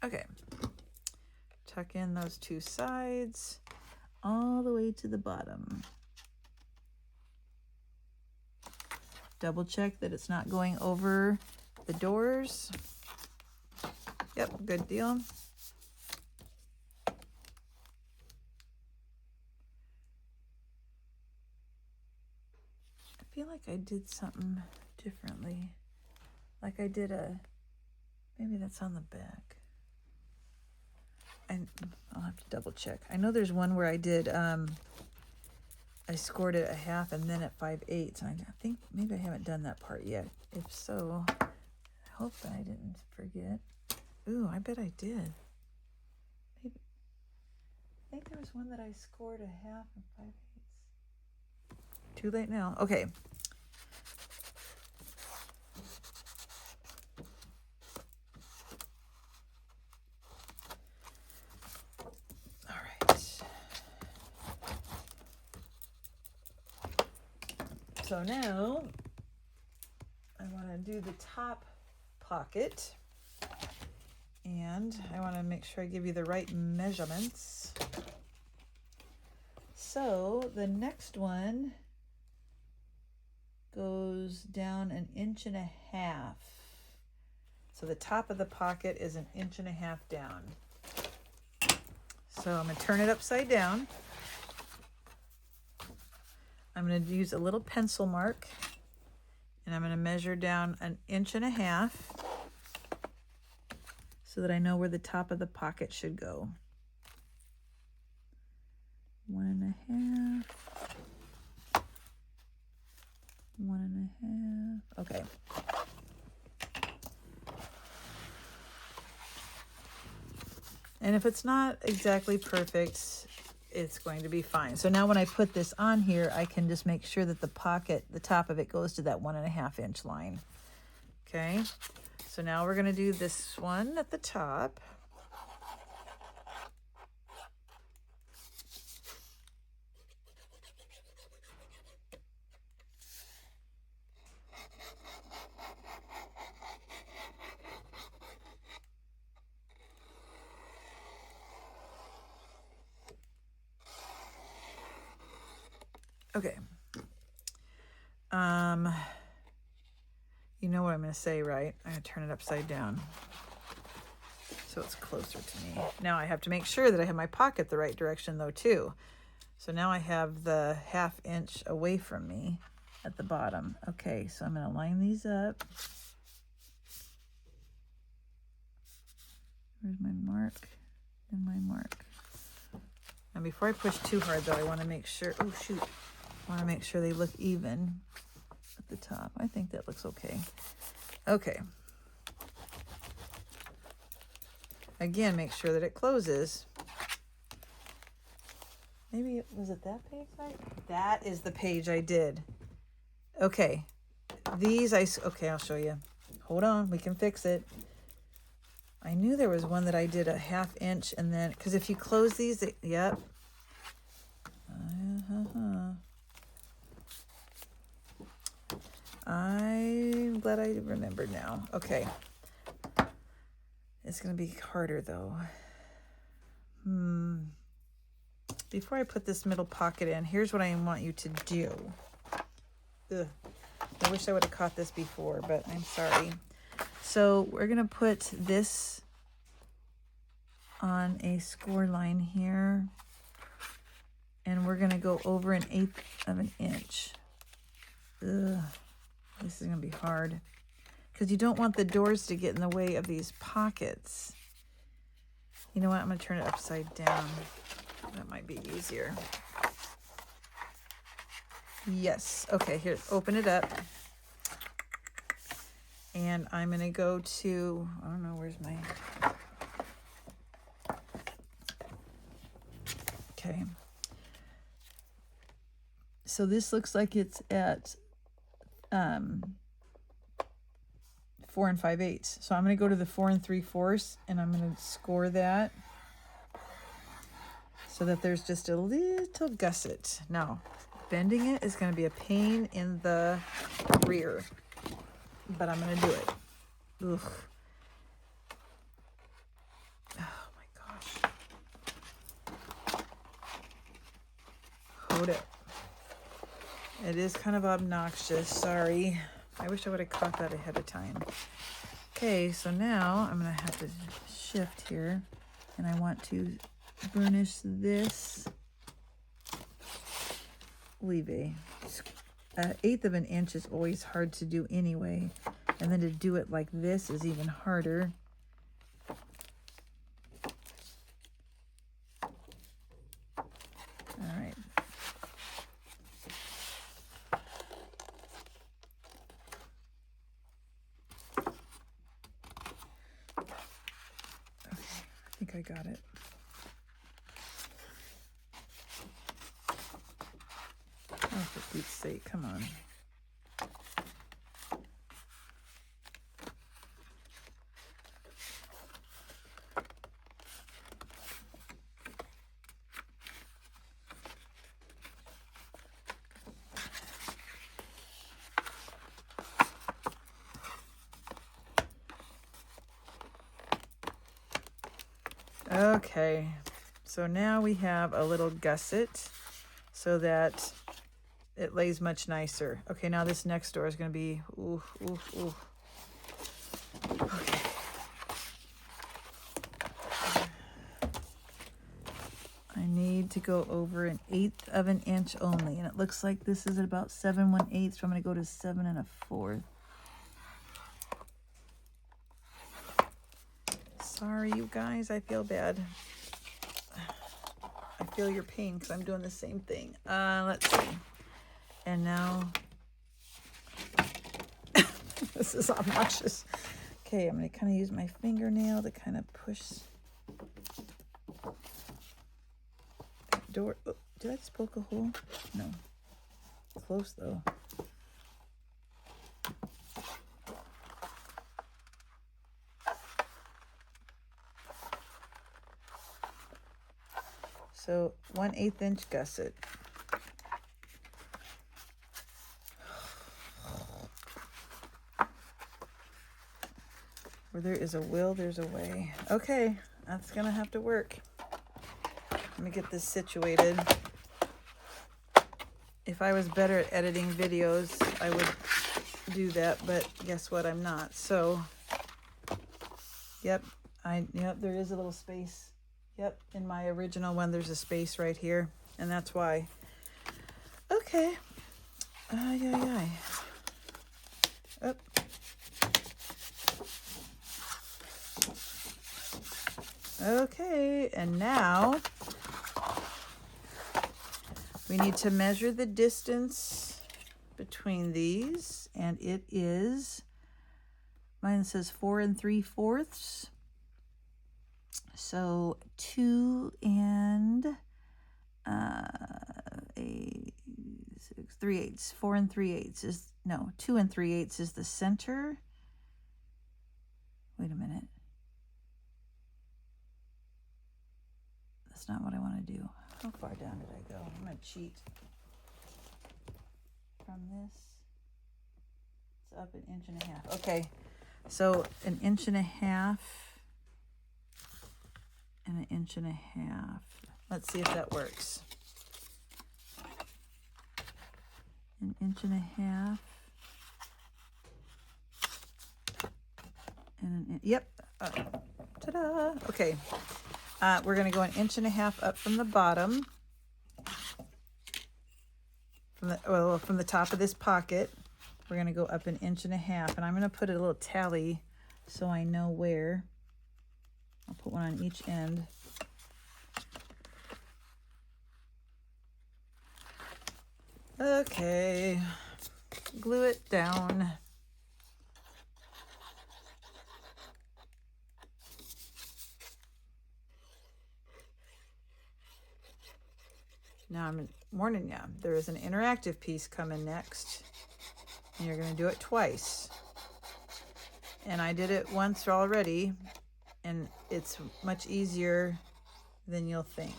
Okay, tuck in those two sides all the way to the bottom. Double check that it's not going over the doors. Yep, good deal. I feel like I did something differently. Like I did maybe that's on the back. And I'll have to double check. I know there's one where I did, I scored it at 1/2 and then at 5/8. I think maybe I haven't done that part yet. If so, I hope that I didn't forget. Ooh, I bet I did. Maybe. I think there was one that I scored 1/2 and 5/8. Too late now. Okay. So now I want to do the top pocket, and I want to make sure I give you the right measurements. So the next one goes down 1.5 inches. So the top of the pocket is 1.5 inches down. So I'm going to turn it upside down. I'm going to use a little pencil mark, and I'm going to measure down 1.5 inches so that I know where the top of the pocket should go. 1.5, 1.5. Okay. And if it's not exactly perfect, it's going to be fine. So now when I put this on here, I can just make sure that the pocket, the top of it goes to that 1.5 inch line. Okay. So now we're going to do this one at the top. Okay, You know what I'm going to say, right? I'm going to turn it upside down so it's closer to me. Now I have to make sure that I have my pocket the right direction though too. So now I have the 1/2 inch away from me at the bottom. Okay, so I'm going to line these up. Where's my mark and my mark? And before I push too hard though, I want to make sure, oh shoot, I want to make sure they look even at the top. I think that looks okay. Okay. Again, make sure that it closes. Maybe, was it that page? That is the page I did. Okay. These, okay, I'll show you. Hold on, we can fix it. I knew there was one that I did a 1/2 inch and then, because if you close these, yep. I'm glad I remembered now. Okay. It's going to be harder though. Before I put this middle pocket in, here's what I want you to do. Ugh. I wish I would have caught this before, but I'm sorry. So we're going to put this on a score line here. And we're going to go over 1/8 of an inch. Ugh. This is going to be hard. Because you don't want the doors to get in the way of these pockets. You know what? I'm going to turn it upside down. That might be easier. Yes. Okay, here, open it up. And I'm going to go to, I don't know, where's my... Okay. So this looks like it's at 4 5/8. So I'm going to go to the 4 3/4 and I'm going to score that so that there's just a little gusset. Now, bending it is going to be a pain in the rear, but I'm going to do it. Ugh. Oh my gosh. Hold it. It is kind of obnoxious. Sorry. I wish I would have caught that ahead of time. Okay, so now I'm going to have to shift here, and I want to burnish this levee. 1/8 of an inch is always hard to do anyway, and then to do it like this is even harder. All right. I think I got it. Oh, for Pete's sake, come on. Okay, so now we have a little gusset so that it lays much nicer. Okay, now this next door is going to be, ooh, ooh, ooh. Okay. I need to go over 1/8 of an inch only, and it looks like this is at about 7 1/8, so I'm going to go to 7 1/4. Sorry, you guys, I feel bad. I feel your pain because I'm doing the same thing. Let's see. And now, this is obnoxious. Okay, I'm going to kind of use my fingernail to kind of push that door. Oh, did I just poke a hole? No. Close, though. So 1/8 inch gusset. Where there is a will, there's a way. Okay, that's gonna have to work. Let me get this situated. If I was better at editing videos, I would do that, but guess what? I'm not. So, yep, there is a little space. Yep, in my original one, there's a space right here, and that's why. Okay. Ay, ay, ay. Up. Okay, and now we need to measure the distance between these, and it is, mine says 4 3/4. So 2 and 3/8. 4 3/8 is, no, 2 3/8 is the center. Wait a minute. That's not what I want to do. How far down did I go? I'm going to cheat. From this, it's up 1.5 inches. Okay, so 1.5 inches and 1.5 inches. Let's see if that works. 1.5 inches and yep. Ta-da! Okay. We're going to go 1.5 inches up from the bottom, from the top of this pocket. We're going to go up 1.5 inches, and I'm going to put a little tally so I know where. I'll put one on each end. Okay, glue it down. Now I'm warning you, there is an interactive piece coming next, and you're going to do it twice. And I did it once already, and it's much easier than you'll think.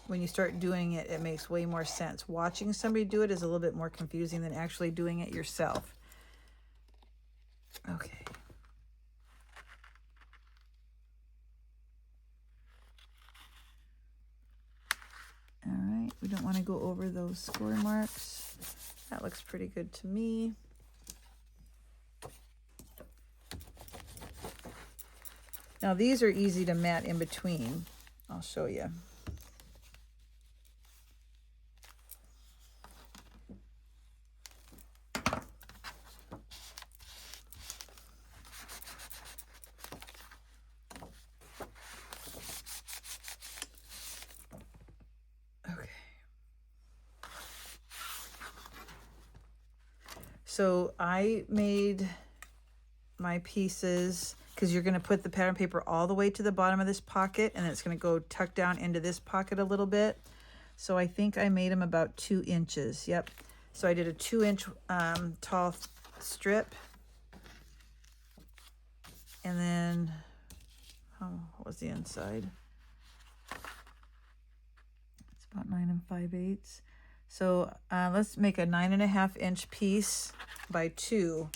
When you start doing it, it makes way more sense. Watching somebody do it is a little bit more confusing than actually doing it yourself. Okay. All right, we don't want to go over those score marks. That looks pretty good to me. Now these are easy to mat in between. I'll show you. So I made my pieces, because you're going to put the pattern paper all the way to the bottom of this pocket, and then it's going to go tuck down into this pocket a little bit. So I think I made them about 2 inches. Yep. So I did a 2-inch tall strip. And then, what was the inside? It's about 9 5/8. So let's make a 9.5 inch piece by 2,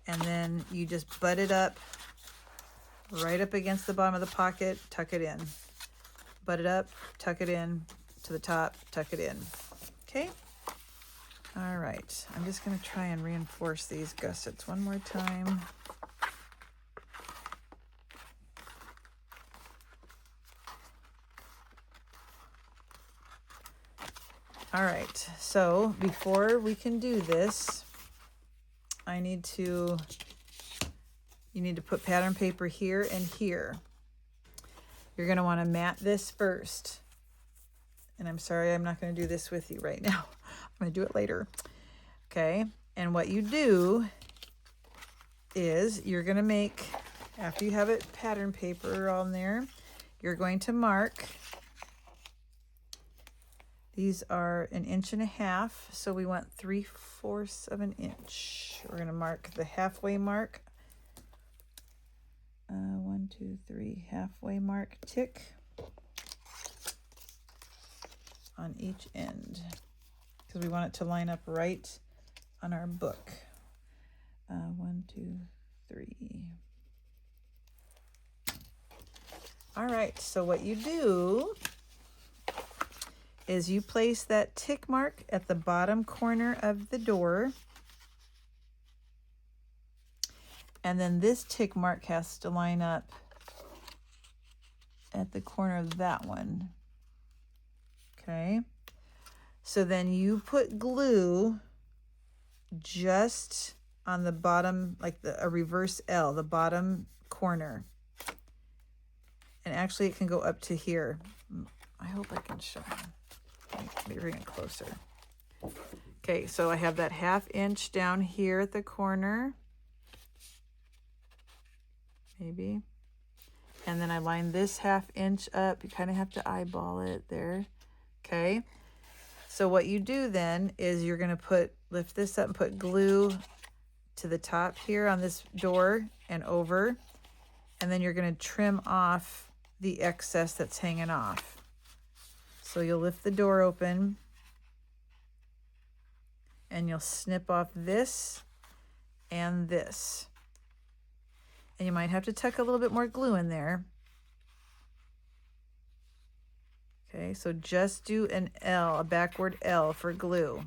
and then you just butt it up right up against the bottom of the pocket, tuck it in. Butt it up, tuck it in to the top, tuck it in. Okay? All right. I'm just going to try and reinforce these gussets one more time. All right, so before we can do this, you need to put pattern paper here and here. You're going to want to mat this first. And I'm sorry, I'm not going to do this with you right now. I'm going to do it later. Okay, and what you do is you're going to make, after you have it pattern paper on there, you're going to mark. These are 1.5 inches, so we want 3/4 of an inch. We're going to mark the halfway mark. 1, 2, 3, halfway mark, tick on each end, because we want it to line up right on our book. 1, 2, 3. All right, so what you do is you place that tick mark at the bottom corner of the door. And then this tick mark has to line up at the corner of that one. Okay. So then you put glue just on the bottom, like a reverse L, the bottom corner. And actually it can go up to here. I hope I can show you. Let me bring it closer. Okay, so I have that 1/2 inch down here at the corner. Maybe. And then I line this 1/2 inch up. You kind of have to eyeball it there. Okay. So what you do then is you're going to lift this up and put glue to the top here on this door and over. And then you're going to trim off the excess that's hanging off. So you'll lift the door open and you'll snip off this and this. And you might have to tuck a little bit more glue in there. Okay, so just do an L, a backward L for glue.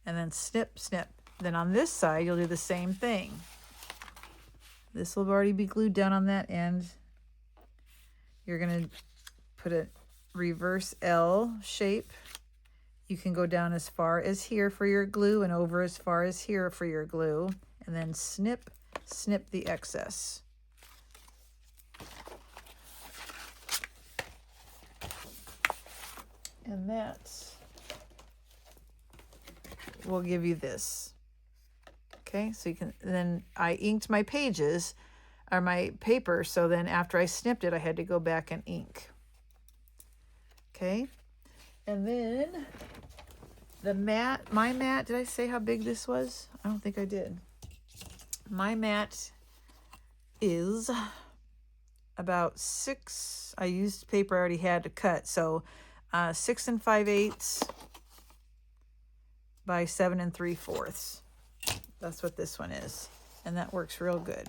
And then snip, snip. Then on this side, you'll do the same thing. This will already be glued down on that end. You're going to put a reverse L shape. You can go down as far as here for your glue and over as far as here for your glue. And then snip, snip the excess. And that will give you this. Okay, so you can, then I inked my pages, or my paper, so then after I snipped it, I had to go back and ink. Okay, and then the mat, my mat, did I say how big this was? I don't think I did. My mat is about 6, I used paper I already had to cut, so 6 5/8 by 7 3/4. That's what this one is. And that works real good.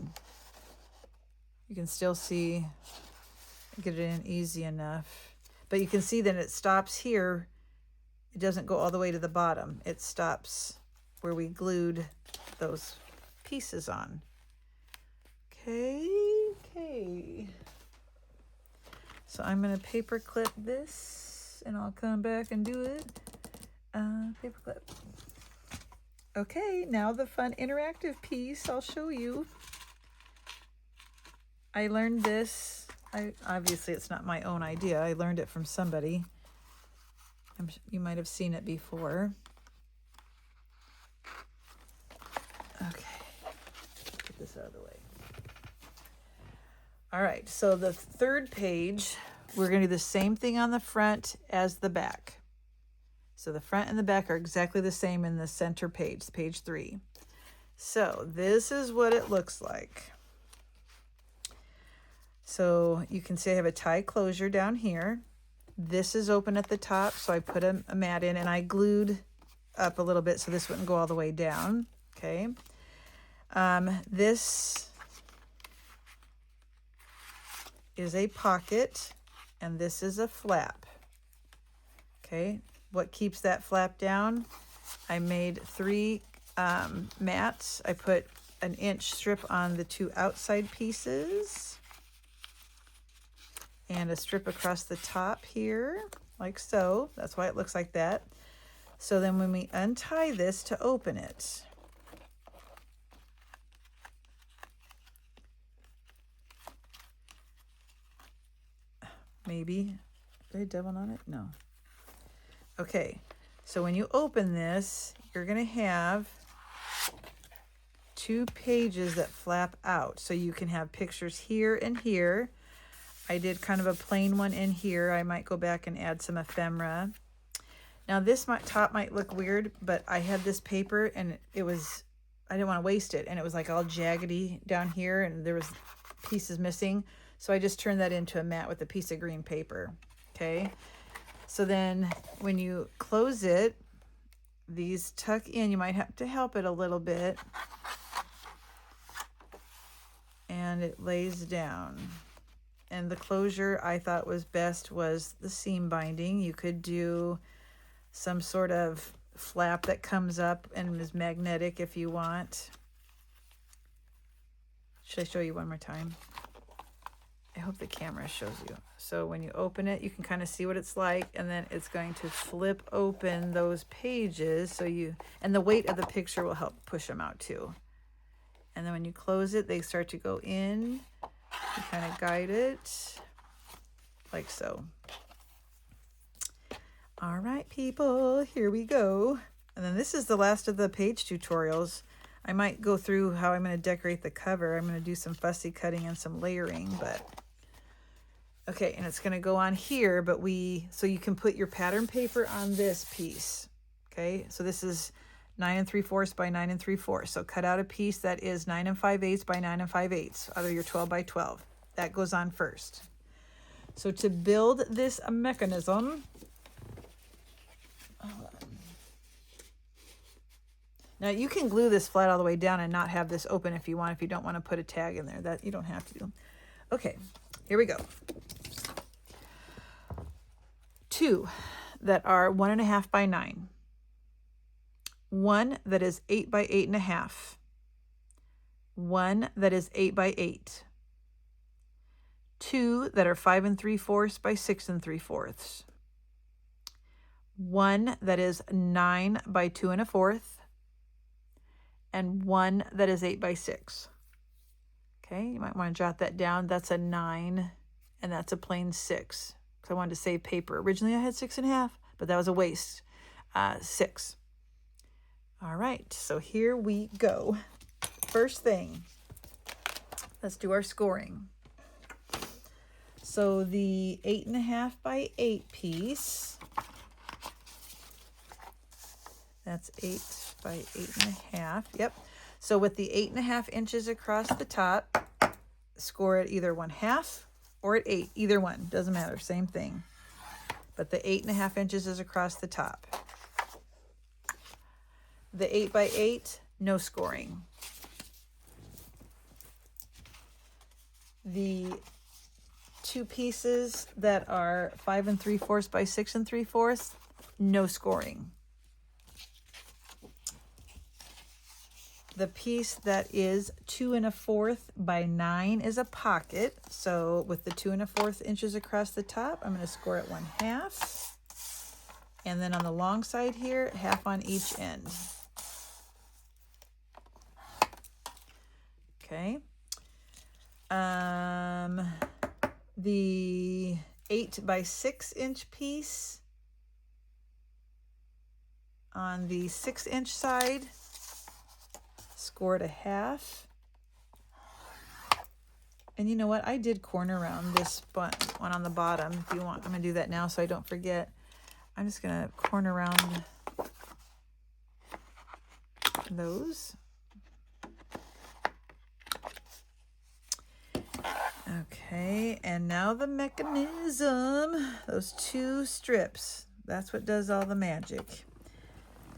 You can still see, get it in easy enough. But you can see that it stops here. It doesn't go all the way to the bottom. It stops where we glued those pieces on. Okay. So I'm going to paper clip this and I'll come back and do it. Paper clip. Okay, now the fun interactive piece, I'll show you. I learned this, obviously it's not my own idea, I learned it from somebody. You might have seen it before. Okay, get this out of the way. All right, so the third page, we're going to do the same thing on the front as the back. So the front and the back are exactly the same in the center page, page 3. So this is what it looks like. So you can see I have a tie closure down here. This is open at the top, so I put a mat in and I glued up a little bit so this wouldn't go all the way down. Okay. This is a pocket and this is a flap. Okay. What keeps that flap down? I made 3 mats. I put an inch strip on the 2 outside pieces and a strip across the top here, like so. That's why it looks like that. So then when we untie this to open it, maybe, did I double on it? No. Okay, so when you open this, you're going to have 2 pages that flap out. So you can have pictures here and here. I did kind of a plain one in here. I might go back and add some ephemera. Now this top might look weird, but I had this paper and I didn't want to waste it. And it was like all jaggedy down here and there was pieces missing. So I just turned that into a mat with a piece of green paper. Okay. So then when you close it, these tuck in. You might have to help it a little bit. And it lays down. And the closure I thought was best was the seam binding. You could do some sort of flap that comes up and is magnetic if you want. Should I show you one more time? I hope the camera shows you. So when you open it, you can kind of see what it's like, and then it's going to flip open those pages. So and the weight of the picture will help push them out too. And then when you close it, they start to go in. You kind of guide it like so. All right, people, here we go. And then this is the last of the page tutorials. I might go through how I'm going to decorate the cover. I'm going to do some fussy cutting and some layering, but okay, and it's going to go on here, but so you can put your pattern paper on this piece. Okay, so this is 9 3/4 by 9 3/4. So cut out a piece that is 9 5/8 by 9 5/8 out of your 12 by 12. That goes on first. So to build this mechanism, now you can glue this flat all the way down and not have this open if you want, if you don't want to put a tag in there. That you don't have to do. Okay, here we go. 2 that are 1 1/2 by 9. 1 that is 8 by 8 1/2. 1 that is 8 by 8. 2 that are 5 3/4 by 6 3/4. 1 that is 9 by 2 1/4. And 1 that is 8 by 6. Okay, you might want to jot that down. That's a 9, and that's a plain 6. Because I wanted to save paper. Originally I had 6 1/2, but that was a waste. 6. All right, so here we go. First thing, let's do our scoring. So the 8 1/2 by 8 piece, that's 8 by 8 1/2. Yep. So with the 8 1/2 inches across the top, score it either 1/2 or at 8. Either one, doesn't matter, same thing. But the 8 1/2 inches is across the top. The 8 by 8, no scoring. The 2 pieces that are 5 3/4 by 6 3/4, no scoring. The piece that is 2 1/4 by 9 is a pocket. So with the 2 1/4 inches across the top, I'm going to score it 1/2. And then on the long side here, 1/2 on each end. Okay. The 8 by 6 inch piece on the 6 inch side, scored 1/2. And you know what? I did corner round this one on the bottom. If you want, I'm going to do that now so I don't forget. I'm just going to corner round those. Okay, and now the mechanism. Those 2 strips. That's what does all the magic.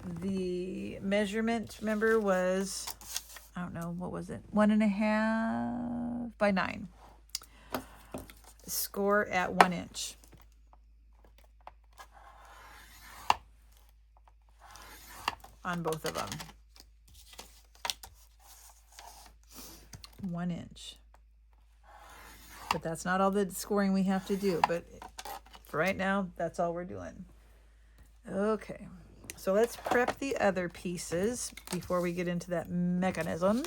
The measurement, remember, was, I don't know, what was it? 1 1/2 by 9. Score at 1 inch. On both of them. 1 inch. But that's not all the scoring we have to do. But for right now, that's all we're doing. Okay. So let's prep the other pieces before we get into that mechanism.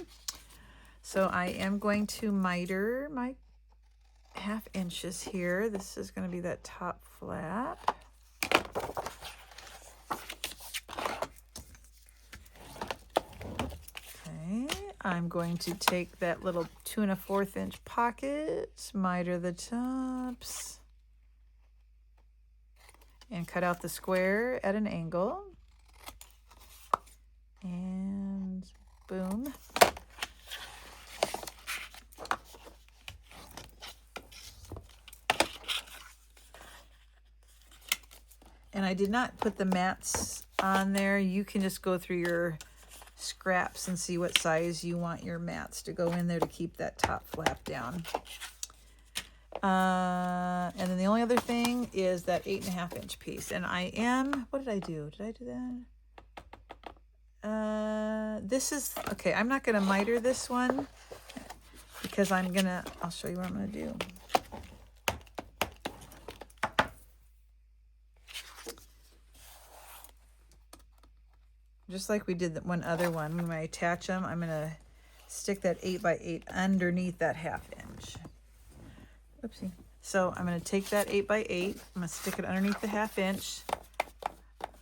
So I am going to miter my 1/2 inches here. This is going to be that top flap. Okay, I'm going to take that little 2 1/4 inch pocket, miter the tops, and cut out the square at an angle. And boom. And I did not put the mats on there. You can just go through your scraps and see what size you want your mats to go in there to keep that top flap down. And then the only other thing is that 8.5 inch piece. And what did I do? Did I do that? This is, okay, I'm not going to miter this one because I'll show you what I'm going to do. Just like we did that one other one, when I attach them, I'm going to stick that 8x8 underneath that 1/2 inch. Oopsie. So I'm going to take that 8x8, I'm going to stick it underneath the 1/2 inch.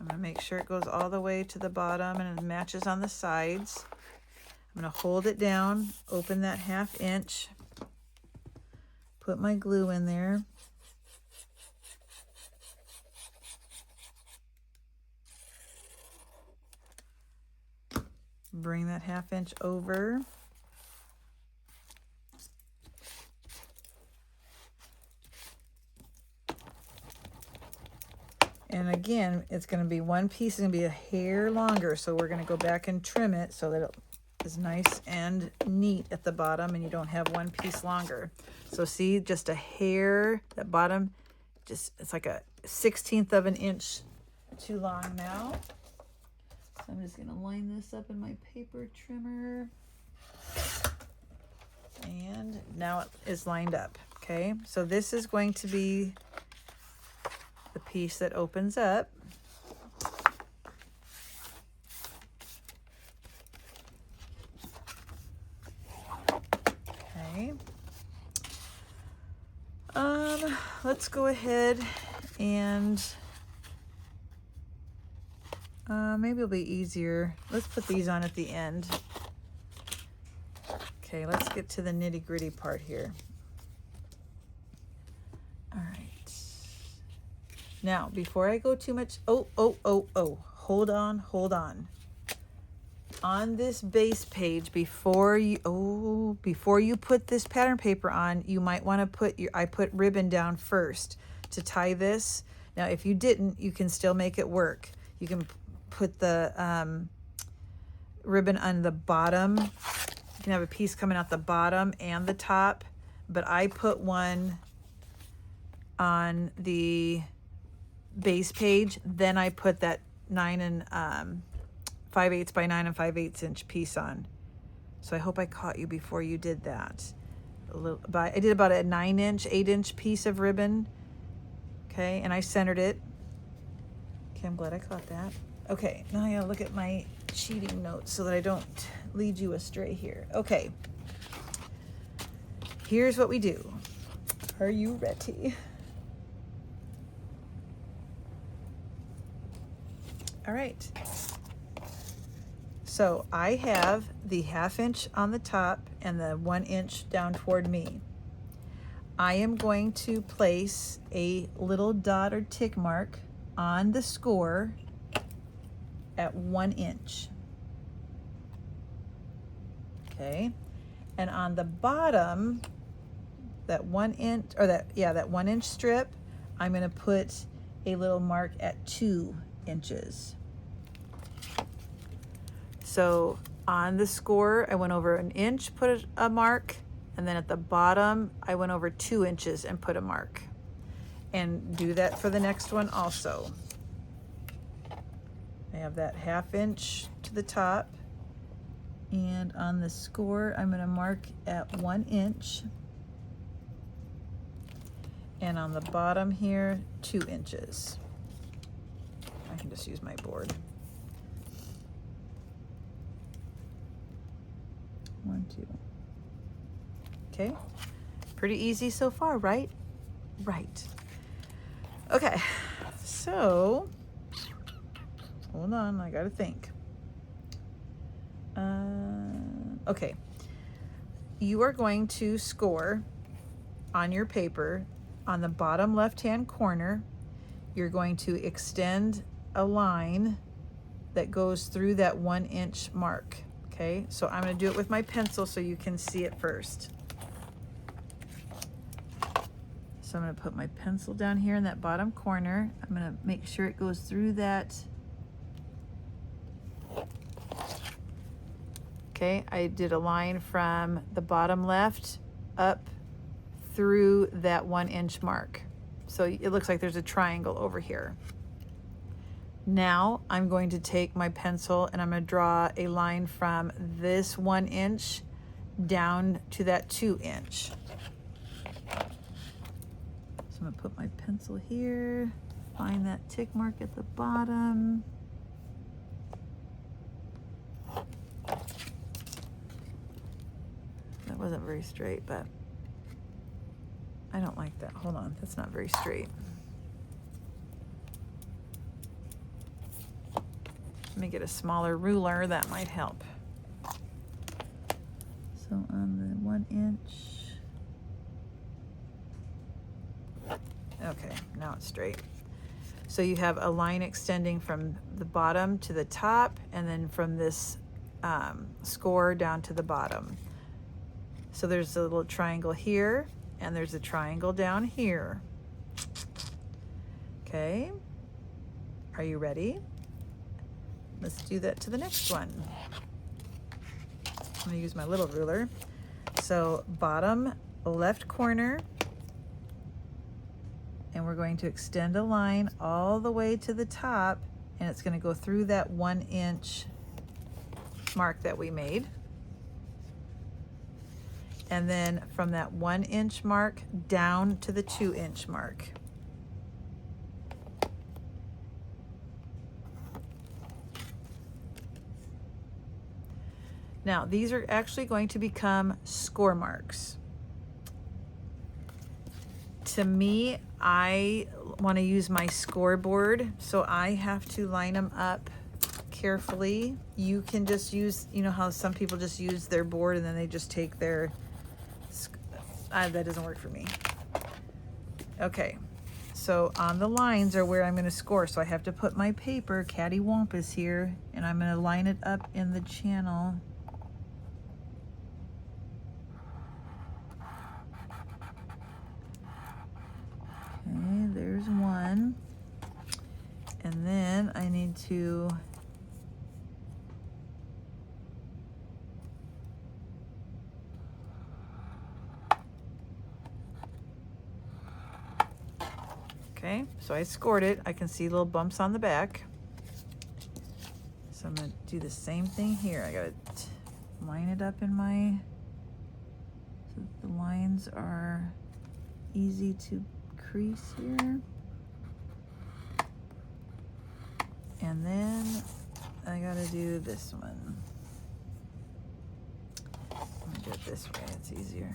I'm going to make sure it goes all the way to the bottom and it matches on the sides. I'm going to hold it down, open that 1/2 inch, put my glue in there. Bring that 1/2 inch over. And again, it's going to be one piece is going to be a hair longer, so we're going to go back and trim it so that it is nice and neat at the bottom and you don't have one piece longer. So see, just a hair, that bottom, it's like a 1/16 of an inch too long now. So I'm just going to line this up in my paper trimmer. And now it is lined up, okay? So this is going to be the piece that opens up. Okay. Let's go ahead and maybe it'll be easier. Let's put these on at the end. Okay, let's get to the nitty-gritty part here. All right. Now, before I go too much, hold on. On this base page, before you put this pattern paper on, you might want to I put ribbon down first to tie this. Now, if you didn't, you can still make it work. You can put the ribbon on the bottom. You can have a piece coming out the bottom and the top, but I put one on the base page, then I put that 9 5/8 by 9 5/8 inch piece on. So I hope I caught you before you did that. I did about a 8 inch piece of ribbon. Okay, and I centered it. Okay, I'm glad I caught that. Okay, now I gotta look at my cheating notes so that I don't lead you astray here. Okay, here's what we do. Are you ready? All right. So I have the 1/2 inch on the top and the 1 inch down toward me. I am going to place a little dot or tick mark on the score at 1 inch. Okay. And on the bottom, that 1 inch, or that 1 inch strip, I'm going to put a little mark at 2 inches. So on the score, I went over 1 inch, put a mark, and then at the bottom, I went over 2 inches and put a mark. And do that for the next one also. I have that 1/2 inch to the top, and on the score, I'm going to mark at 1 inch. And on the bottom here, 2 inches. I can just use my board. 1, 2. Okay, pretty easy so far, right? Right. Okay, so hold on, I gotta think. Okay, you are going to score on your paper on the bottom left-hand corner. You're going to extend a line that goes through that 1 inch mark. Okay, so I'm going to do it with my pencil so you can see it first. So I'm going to put my pencil down here in that bottom corner. I'm going to make sure it goes through that. Okay, I did a line from the bottom left up through that 1 inch mark. So it looks like there's a triangle over here. Now I'm going to take my pencil and I'm going to draw a line from this 1 inch down to that 2 inch. So I'm going to put my pencil here, find that tick mark at the bottom. That wasn't very straight, but I don't like that. Hold on, that's not very straight. Let me get a smaller ruler, that might help. So on the 1 inch. Okay, now it's straight. So you have a line extending from the bottom to the top, and then from this score down to the bottom. So there's a little triangle here, and there's a triangle down here. Okay, are you ready? Let's do that to the next one. I'm gonna use my little ruler. So bottom left corner, and we're going to extend a line all the way to the top, and it's gonna go through that 1 inch mark that we made. And then from that 1 inch mark down to the 2 inch mark. Now, these are actually going to become score marks. To me, I want to use my scoreboard, so I have to line them up carefully. You can just use, you know how some people just use their board and then they just take their, that doesn't work for me. Okay, so on the lines are where I'm going to score, so I have to put my paper, cattywampus here, and I'm going to line it up in the channel. Okay, there's one. And then I need to okay, so I scored it. I can see little bumps on the back. So I'm gonna do the same thing here. I gotta line it up in my, so that the lines are easy to crease here. And then I gotta do this one. I'm gonna do it this way, it's easier.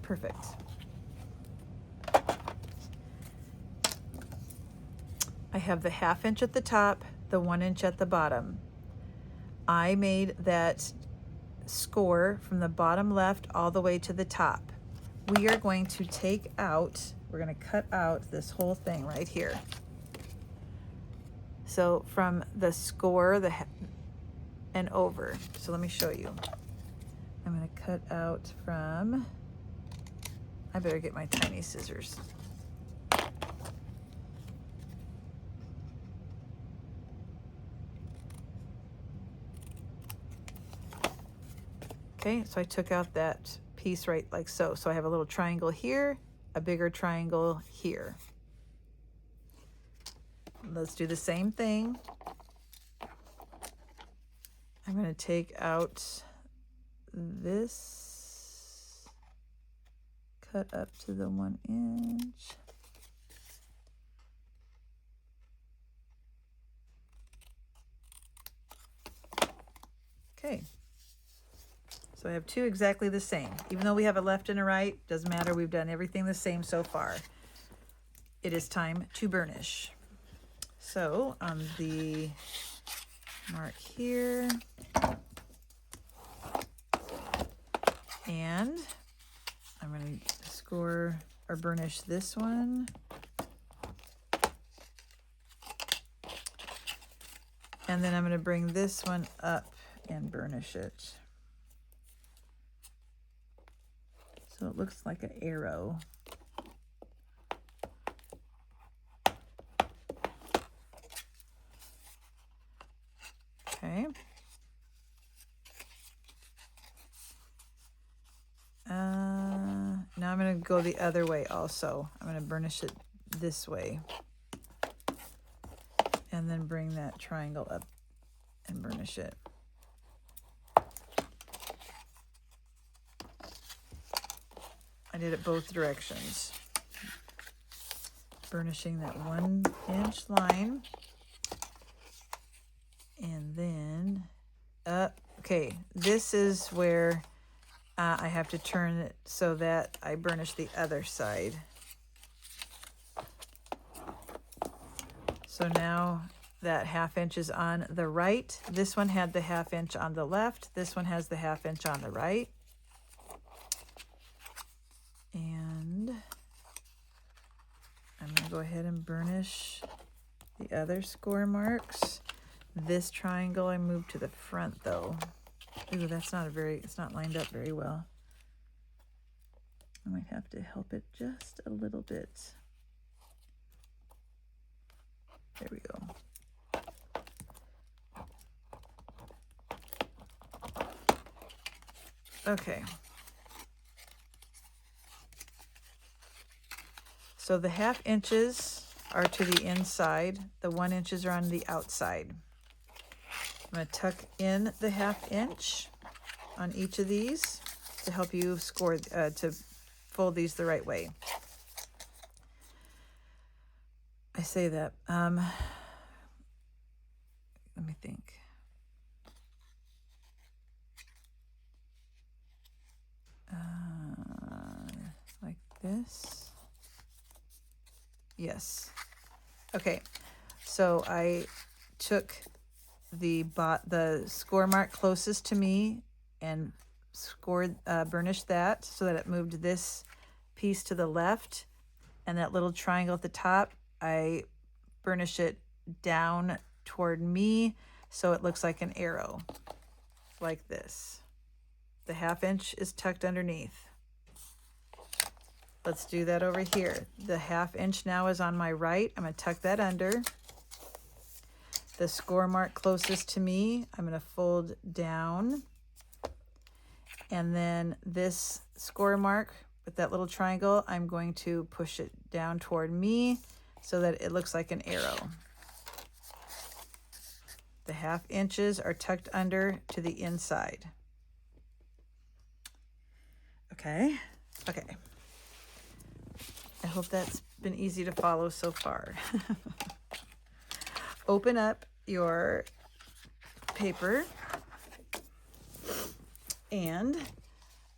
Perfect. I have the 1/2 inch at the top, the 1 inch at the bottom. I made that score from the bottom left all the way to the top. We are going to take out, we're going to cut out this whole thing right here. So from the score and over. So let me show you. I'm going to cut out from, I better get my tiny scissors. Okay, so I took out that piece right like so. So I have a little triangle here, a bigger triangle here. Let's do the same thing. I'm going to take out this, cut up to the 1 inch. Okay. So I have two exactly the same. Even though we have a left and a right, doesn't matter. We've done everything the same so far. It is time to burnish. So on the mark here, and I'm going to score or burnish this one. And then I'm going to bring this one up and burnish it. So it looks like an arrow. Okay. Now I'm going to go the other way also. I'm going to burnish it this way. And then bring that triangle up and burnish it. I did it both directions. Burnishing that 1 inch line. And then okay, this is where I have to turn it so that I burnish the other side. So now that 1/2 inch is on the right. This one had the 1/2 inch on the left. This one has the 1/2 inch on the right. And I'm going to go ahead and burnish the other score marks. This triangle I moved to the front though. Ooh, that's not it's not lined up very well. I might have to help it just a little bit. There we go. Okay. So the 1/2 inches are to the inside. The 1 inches are on the outside. I'm going to tuck in the 1/2 inch on each of these to help you score, to fold these the right way. I say that. Let me think. Like this. Yes. Okay. So I took the score mark closest to me and burnished that so that it moved this piece to the left, and that little triangle at the top, I burnish it down toward me so it looks like an arrow, like this. The 1/2 inch is tucked underneath. Let's do that over here. The 1/2 inch now is on my right. I'm going to tuck that under. The score mark closest to me, I'm going to fold down. And then this score mark with that little triangle, I'm going to push it down toward me so that it looks like an arrow. The 1/2 inches are tucked under to the inside. Okay. Okay. I hope that's been easy to follow so far. Open up your paper, and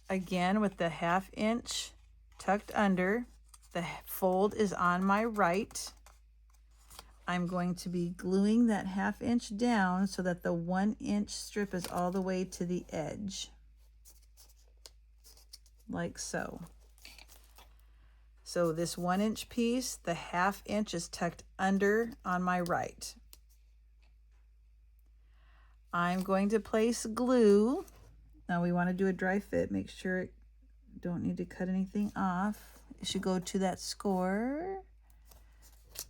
again with the 1/2 inch tucked under, the fold is on my right. I'm going to be gluing that 1/2 inch down so that the 1 inch strip is all the way to the edge, like so. So this 1 inch piece, the 1/2 inch is tucked under on my right. I'm going to place glue. Now we want to do a dry fit. Make sure it don't need to cut anything off. It should go to that score.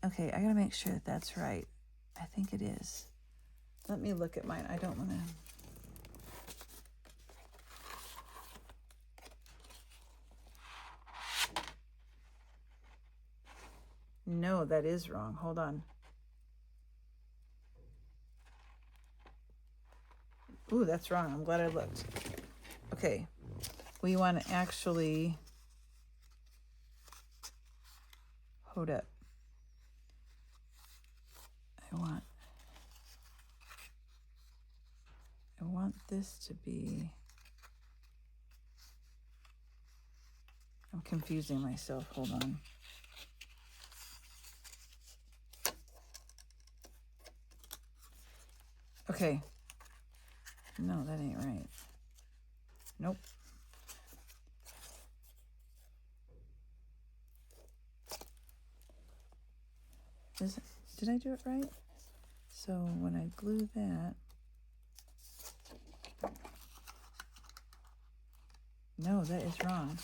Okay, I gotta make sure that that's right. I think it is. Let me look at mine. I don't want to. No, that is wrong. Hold on. Ooh, that's wrong. I'm glad I looked. Okay. We want to actually hold up. I want this to be, I'm confusing myself. Hold on. Okay. No, that ain't right. Nope. Did I do it right? So when I glue that, no, that is wrong.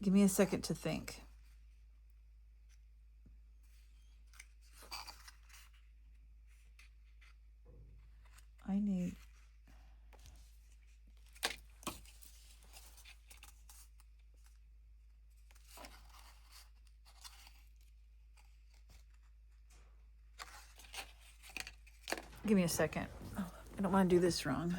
Give me a second to think. I need, Give me a second. Oh, I don't want to do this wrong.